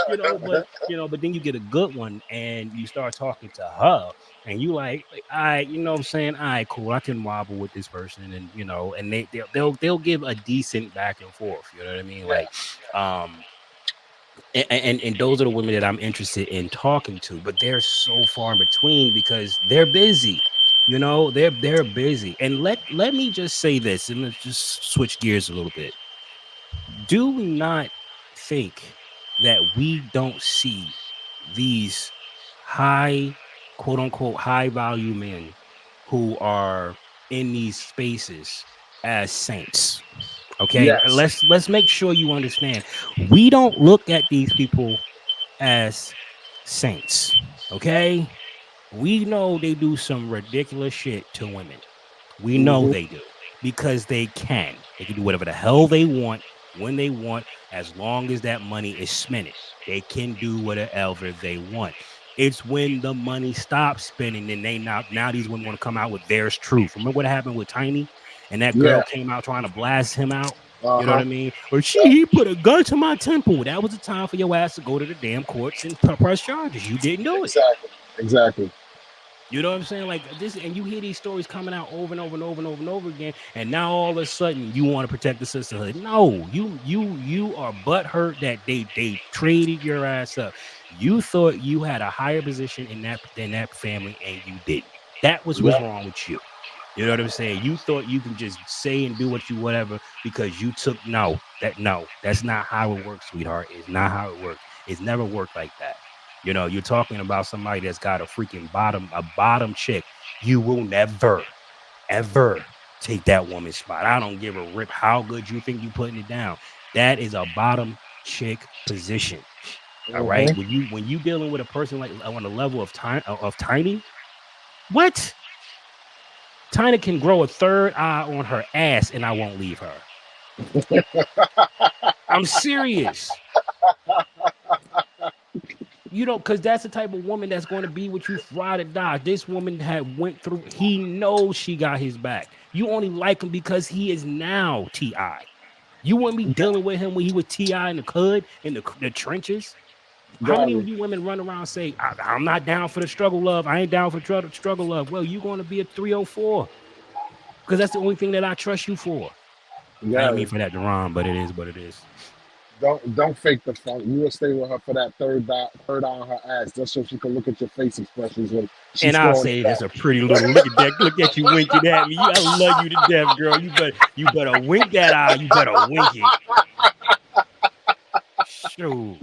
But then you get a good one and you start talking to her and you like, all right, you know what I'm saying? All right, cool. I can wobble with this person and and they'll give a decent back and forth. You know what I mean? Like, and those are the women that I'm interested in talking to, but they're so far in between because they're busy. They're busy. And let me just say this, and let's just switch gears a little bit. Do not think that we don't see these high, quote unquote, high value men who are in these spaces as saints. Okay, yes. Let's make sure you understand. We don't look at these people as saints. Okay. We know they do some ridiculous shit to women. We know they do because they can. They can do whatever the hell they want when they want, as long as that money is spent. They can do whatever they want. It's when the money stops spending and now these women want to come out with theirs truth. Remember what happened with Tiny? And that girl came out trying to blast him out. You know what I mean? Or he put a gun to my temple. That was the time for your ass to go to the damn courts and press charges. You didn't do it. Exactly. You know what I'm saying? Like this, and you hear these stories coming out over and over and over and over and over again, and now all of a sudden you want to protect the sisterhood. No, you are butthurt that they traded your ass up. You thought you had a higher position in that family, and you didn't. That was what's wrong with you. You know what I'm saying? You thought you can just say and do what you whatever because you took that's not how it works, sweetheart. It's not how it works. It's never worked like that. You know, you're talking about somebody that's got a freaking bottom chick. You will never, ever take that woman's spot. I don't give a rip how good you think you putting it down. That is a bottom chick position. All right. When you dealing with a person like on the level of Tiny, what? Tiny can grow a third eye on her ass and I won't leave her. I'm serious. You know, because that's the type of woman that's going to be with you ride or die. This woman went through. He knows she got his back. You only like him because he is now T.I. You wouldn't be dealing with him when he was T.I. in the hood, in the trenches. How many of you women run around and say, I'm not down for the struggle love. I ain't down for struggle love. Well, you're going to be a 304 because that's the only thing that I trust you for. I ain't mean for that to rhyme, but it is what it is. Don't fake the funk. You will stay with her for that third eye on her ass, just so she can look at your face expressions when she's. And I'll say that's a pretty little look at that. Look at you winking at me. I love you to death, girl. You better wink that eye. You better wink it. Shoot.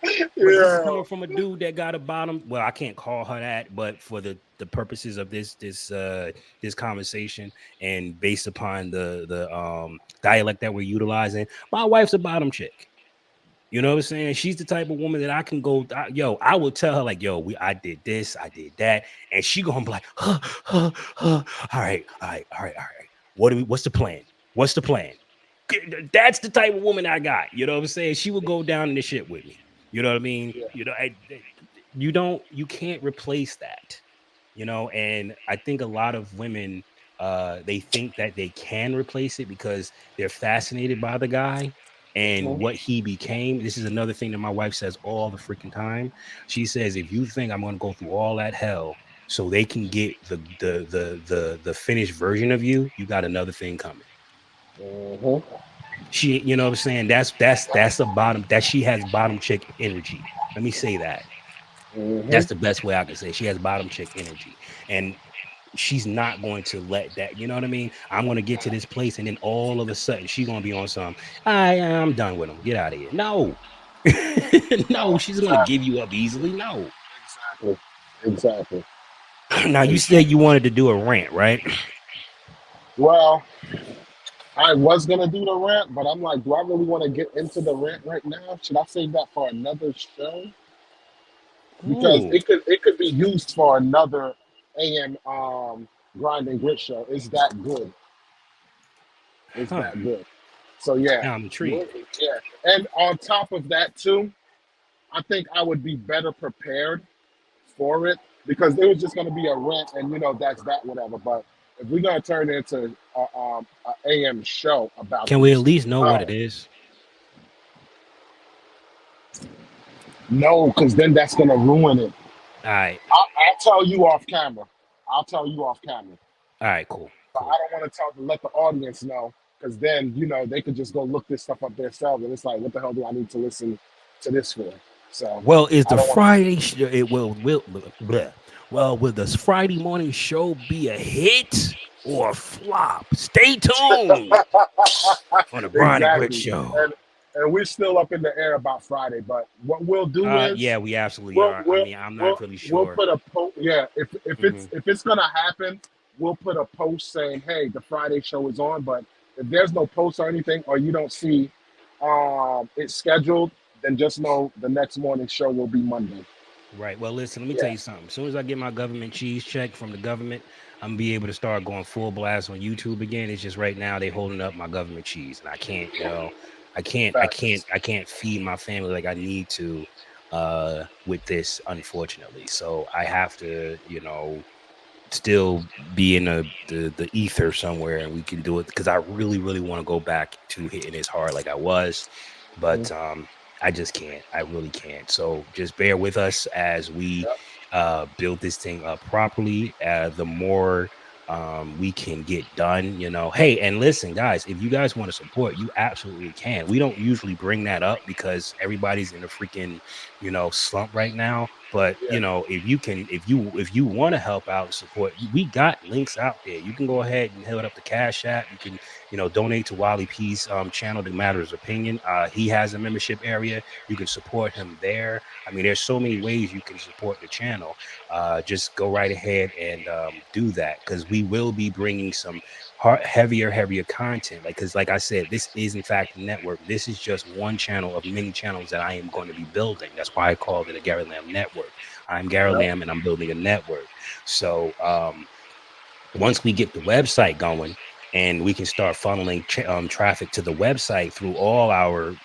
But this is coming from a dude that got a bottom. Well, I can't call her that, but for the purposes of this conversation and based upon the dialect that we're utilizing, my wife's a bottom chick. You know what I'm saying? She's the type of woman that I can go, I will tell her like, I did this, I did that, and she gonna be like, all right. What's the plan? What's the plan? That's the type of woman I got. You know what I'm saying? She will go down in the shit with me. You know what I mean? You know, you can't replace that. You know, and I think a lot of women, they think that they can replace it because they're fascinated by the guy and what he became. This is another thing that my wife says all the freaking time. She says, if you think I'm going to go through all that hell so they can get the finished version of you, you got another thing coming. She, you know what I'm saying? That's a bottom, that she has bottom chick energy. Let me say that. That's the best way I can say. She has bottom chick energy, and she's not going to let that. You know what I mean? I'm going to get to this place, and then all of a sudden she's going to be on some. I'm done with him. Get out of here. No, no, she's going to give you up easily. No, Exactly. Now you said you wanted to do a rant, right? Well, I was gonna do the rant, but I'm like, do I really want to get into the rant right now? Should I save that for another show? Because it could be used for another AM grind and grit show. It's that good. It's that good. So yeah, I'm intrigued. Yeah, and on top of that too, I think I would be better prepared for it because it was just going to be a rant, and that's that whatever. But if we're going to turn it into a AM show about, can we at least know what it is? No, because then that's going to ruin it. All right. I'll tell you off camera. All right, cool. But I don't want to let the audience know because then, they could just go look this stuff up themselves. And it's like, what the hell do I need to listen to this for? So, well, is the Friday show? Will this Friday morning show be a hit or a flop? Stay tuned on the Brian and Grit Show. And we're still up in the air about Friday, but what we'll do is we absolutely are. I mean, I'm not really sure. We'll put a post. Yeah, if it's gonna happen, we'll put a post saying, "Hey, the Friday show is on." But if there's no post or anything, or you don't see it's scheduled, then just know the next morning show will be Monday. Right. Well, listen, let me tell you something. As soon as I get my government cheese check from the government, I'm gonna be able to start going full blast on YouTube again. It's just right now they holding up my government cheese, and I can't, I can't feed my family like I need to with this, unfortunately. So I have to, still be in the ether somewhere and we can do it, because I really want to go back to hitting as hard like I was, but I just can't. I really can't. So just bear with us as we build this thing up properly. The more we can get done, hey, and listen guys, if you guys want to support, you absolutely can. We don't usually bring that up because everybody's in a freaking slump right now, but if you want to help out and support, we got links out there. You can go ahead and hit up the Cash App. You can donate to Wally P's channel, The Matters Opinion. He has a membership area. You can support him there. I mean, there's so many ways you can support the channel. Just go right ahead and do that, because we will be bringing some heavier content, because like I said, this is in fact a network. This is just one channel of many channels that I am going to be building. That's why I called it a Gary Lamb network. I'm Gary Lamb and I'm building a network. So once we get the website going and we can start funneling traffic to the website through all our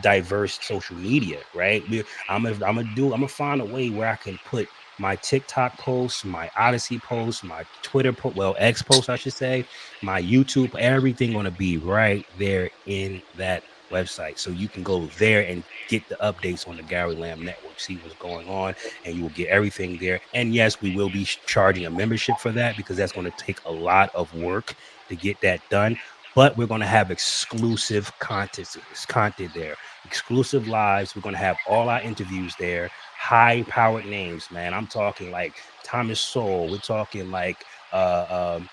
diverse social media, right? I'm gonna find a way where I can put my TikTok posts, my Odyssey posts, my Twitter X posts, I should say, my YouTube, everything gonna be right there in that website. So you can go there and get the updates on the Gary Lamb network, see what's going on, and you will get everything there. And yes, we will be charging a membership for that, because that's going to take a lot of work to get that done. But we're going to have exclusive content there, exclusive lives. We're going to have all our interviews there, high-powered names, man. I'm talking like Thomas Sowell. We're talking like Shahrazad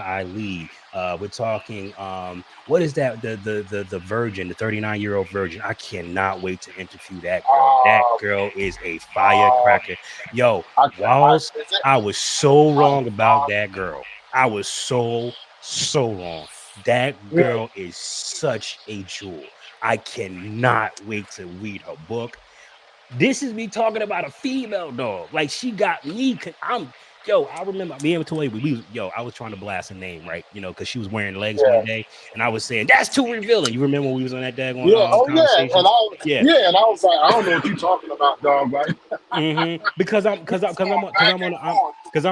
Ali. We're talking what is that, the virgin, the 39-year-old virgin. I cannot wait to interview that girl. That girl is a firecracker. Yo, Walls, I was so wrong about that girl. I was so wrong. That girl is such a jewel. I cannot wait to read her book. This is me talking about a female dog. Like, she got me. I remember me and Toy. I was trying to blast a name, right? Because she was wearing legs one day, and I was saying that's too revealing. You remember when we was on that daggone conversation? And I was like, I don't know what you're talking about, dog. Right? Because I'm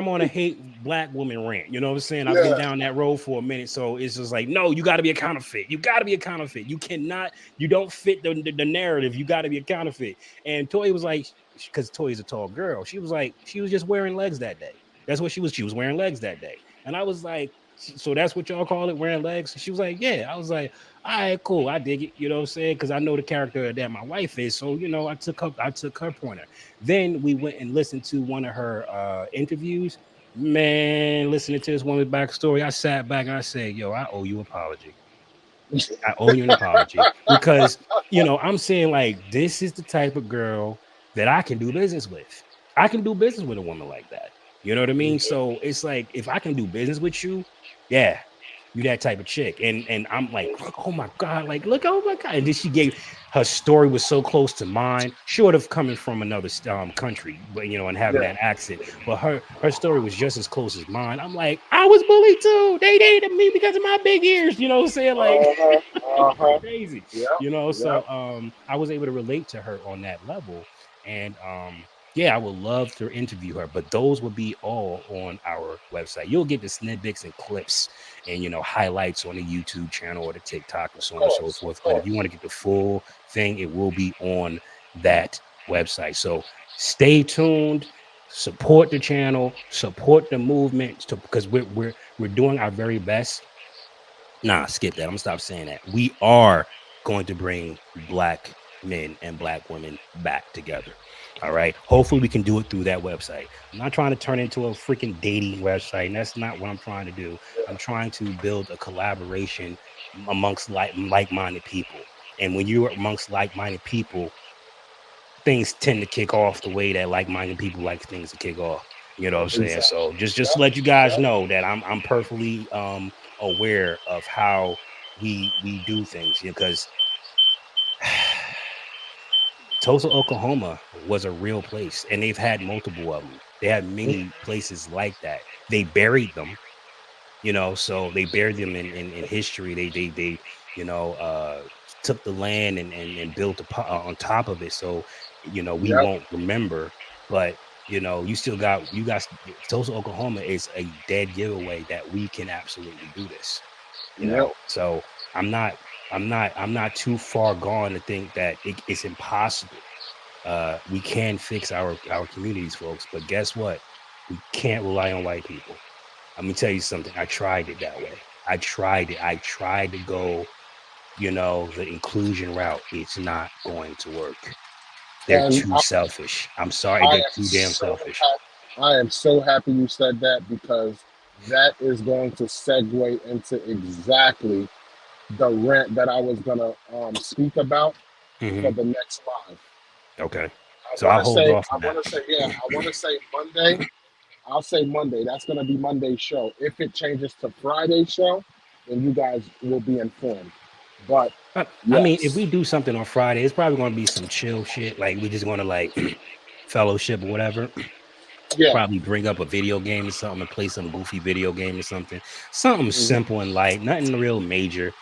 on a hate black woman rant. You know what I'm saying? I've been down that road for a minute, so it's just like, no, you got to be a counterfeit. You got to be a counterfeit. You cannot. You don't fit the narrative. You got to be a counterfeit. And Toy was like, because Toy is a tall girl, she was like, she was just wearing legs that day. That's what she was. She was wearing legs that day. And I was like, so that's what y'all call it, wearing legs? She was like, yeah. I was like, all right, cool. I dig it. You know what I'm saying? Because I know the character that my wife is. So, I took her pointer. Then we went and listened to one of her interviews. Man, listening to this woman's backstory, I sat back and I said, yo, I owe you an apology. I owe you an apology. Because, I'm saying, like, this is the type of girl that I can do business with. I can do business with a woman like that. You know what I mean? So it's like, if I can do business with you, yeah, you that type of chick. And I'm like, oh my God, like, look, oh my God. And then she gave, her story was so close to mine, short of coming from another country, but and having that accent. But her story was just as close as mine. I'm like, I was bullied too. They dated me because of my big ears. You know what I'm saying? Like, crazy. So I was able to relate to her on that level. And yeah, I would love to interview her, but those will be all on our website. You'll get the snippets and clips and, highlights on the YouTube channel or the TikTok and so on and so forth. But if you want to get the full thing, it will be on that website. So stay tuned, support the channel, support the movement, because we're doing our very best. Nah, skip that. I'm gonna stop saying that. We are going to bring Black men and Black women back together. All right. Hopefully we can do it through that website. I'm not trying to turn into a freaking dating website. And that's not what I'm trying to do. I'm trying to build a collaboration amongst like-minded people. And when you're amongst like-minded people, things tend to kick off the way that like-minded people like things to kick off. You know what I'm saying? So just to let you guys know that I'm perfectly aware of how we do things, because Tulsa, Oklahoma was a real place, and they've had multiple of them. They had many places like that. They buried them, so they buried them in history. They took the land and built on top of it. So, we won't remember, but You know, you guys, Tulsa, Oklahoma is a dead giveaway that we can absolutely do this. You Yep. know, so I'm not, I'm not too far gone to think that it's impossible. We can fix our communities, folks, but guess what? We can't rely on white people. Let me tell you something. I tried it that way. I tried it. I tried to go, you know, the inclusion route. It's not going to work. They're And too selfish. I'm sorry, I they're am too damn so selfish. I am so happy you said that because that is going to segue into exactly the rant that I was gonna speak about for Hmm. the next live. Okay, I so want I'll to hold say, off on that. I want to say Monday. I'll say Monday. That's gonna be Monday's show. If it changes to Friday's show, then you guys will be informed. But I mean, if yes, we do something on Friday, it's probably going to be some chill shit. Like we just going to like fellowship or whatever. yeah, Probably bring up a video game or something and play some goofy video game or something mhm, simple and light, nothing real major.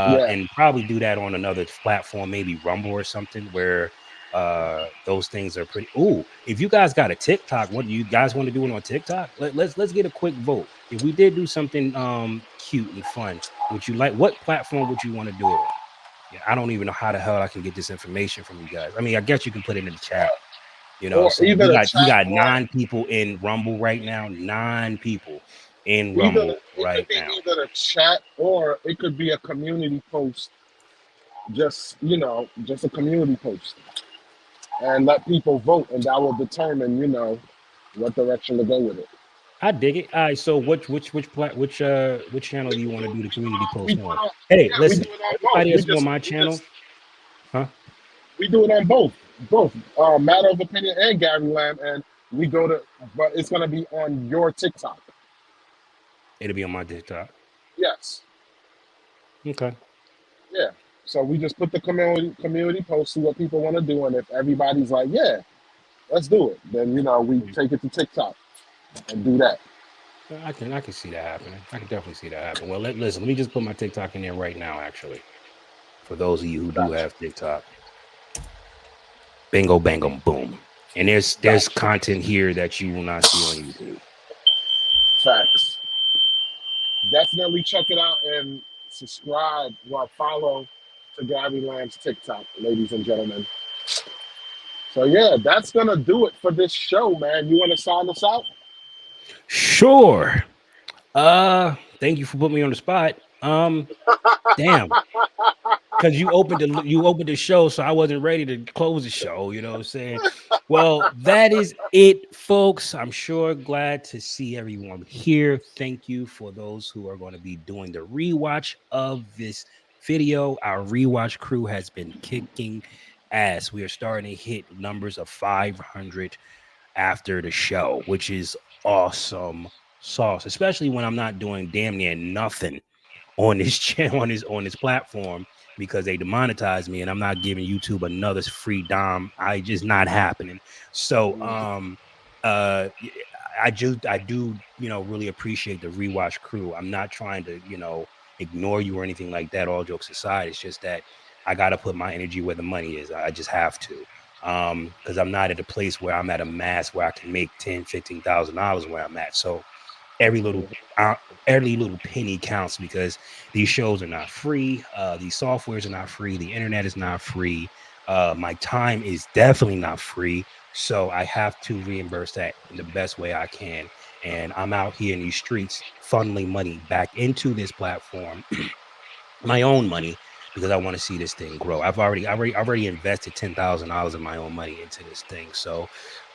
yeah. And probably do that on another platform, maybe Rumble or something, where those things are pretty. Ooh, if you guys got a TikTok, what do you guys want to do it on TikTok? Let's get a quick vote. If we did do something cute and fun, would you like, what platform would you want to do it on? Yeah, I don't even know how the hell I can get this information from you guys. I mean, I guess you can put it in the chat. You know what I'm Or saying? either the We chat got or 9 people in Rumble right now. 9 people in either Rumble it could right be now. either the chat or it could be a community post. Just just a community post, and let people vote, and that will determine what direction to go with it. I dig it. All right, so which channel do you want to do the community We post do it on? on Hey, yeah, we listen, do it on both. everybody that's on my channel, huh? We do it on both Matter of Opinion and Gary Lamb, and we go to, but it's gonna be on your TikTok. It'll be on my TikTok. Yes, Okay. yeah. So we just put the community post, see what people want to do, and if everybody's like, yeah, let's do it, then we take it to TikTok and do that. I can see that happening. I can definitely see that happen. Well, listen, let me just put my TikTok in there right now, actually. For those of you who do Gotcha, have TikTok. Bingo bango boom. And there's gotcha. content here that you will not see on YouTube. Facts. Definitely check it out and subscribe or follow to Gary Lamb's TikTok, ladies and gentlemen. So yeah, that's gonna do it for this show, man. You want to sign us out? Sure. Thank you for putting me on the spot. Damn, because you opened the show, so I wasn't ready to close the show. You know what I'm saying? Well, that is it, folks. I'm sure glad to see everyone here. Thank you for those who are going to be doing the rewatch of this video. Our rewatch crew has been kicking ass. We are starting to hit numbers of 500 after the show, which is awesome sauce, especially when I'm not doing damn near nothing on this channel, on this platform, because they demonetize me and I'm not giving YouTube another free dime. I just not happening. So uh I do, really appreciate the rewatch crew. I'm not trying to, ignore you or anything like that. All jokes aside, it's just that I gotta put my energy where the money is. I just have to. Because I'm not at a place where I'm at a mass where I can make $10,000-$15,000 where I'm at. So every little uh, every little penny counts, because these shows are not free. These softwares are not free. The internet is not free. My time is definitely not free. So I have to reimburse that in the best way I can. And I'm out here in these streets funneling money back into this platform, my own money, because I want to see this thing grow. I've already invested $10,000 of my own money into this thing. So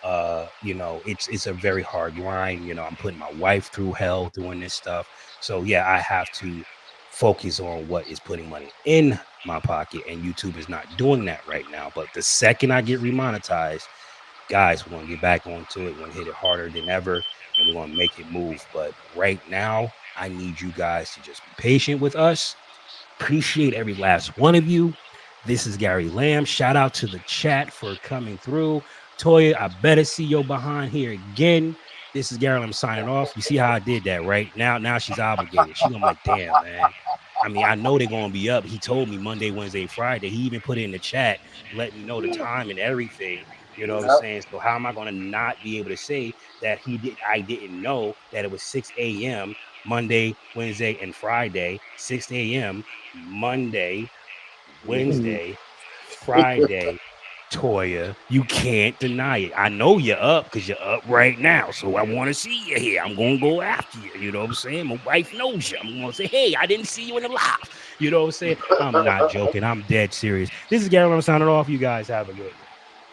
it's a very hard grind. I'm putting my wife through hell doing this stuff. So yeah, I have to focus on what is putting money in my pocket, and YouTube is not doing that right now. But the second I get remonetized, guys, we're gonna get back onto it. We're gonna hit it harder than ever, and we're gonna make it move. But right now, I need you guys to just be patient with us. Appreciate every last one of you. This is Gary Lamb. Shout out to the chat for coming through. Toya, I better see your behind here again. This is Gary Lamb signing off. You see how I did that, right? Now she's obligated. She gonna be like, damn, man. I mean, I know they're gonna be up. He told me Monday, Wednesday, Friday. He even put it in the chat, let me know the time and everything. You know what I'm saying? So how am I going to not be able to say that I didn't know that it was 6 a.m. Monday, Wednesday, and Friday, 6 a.m. Monday, Wednesday, Friday. Toya, you can't deny it. I know you're up because you're up right now. So I want to see you here. I'm going to go after you. You know what I'm saying? My wife knows you. I'm going to say, hey, I didn't see you in the live. You know what I'm saying? I'm not joking. I'm dead serious. This is Gary. I'm signing off. You guys have a good one.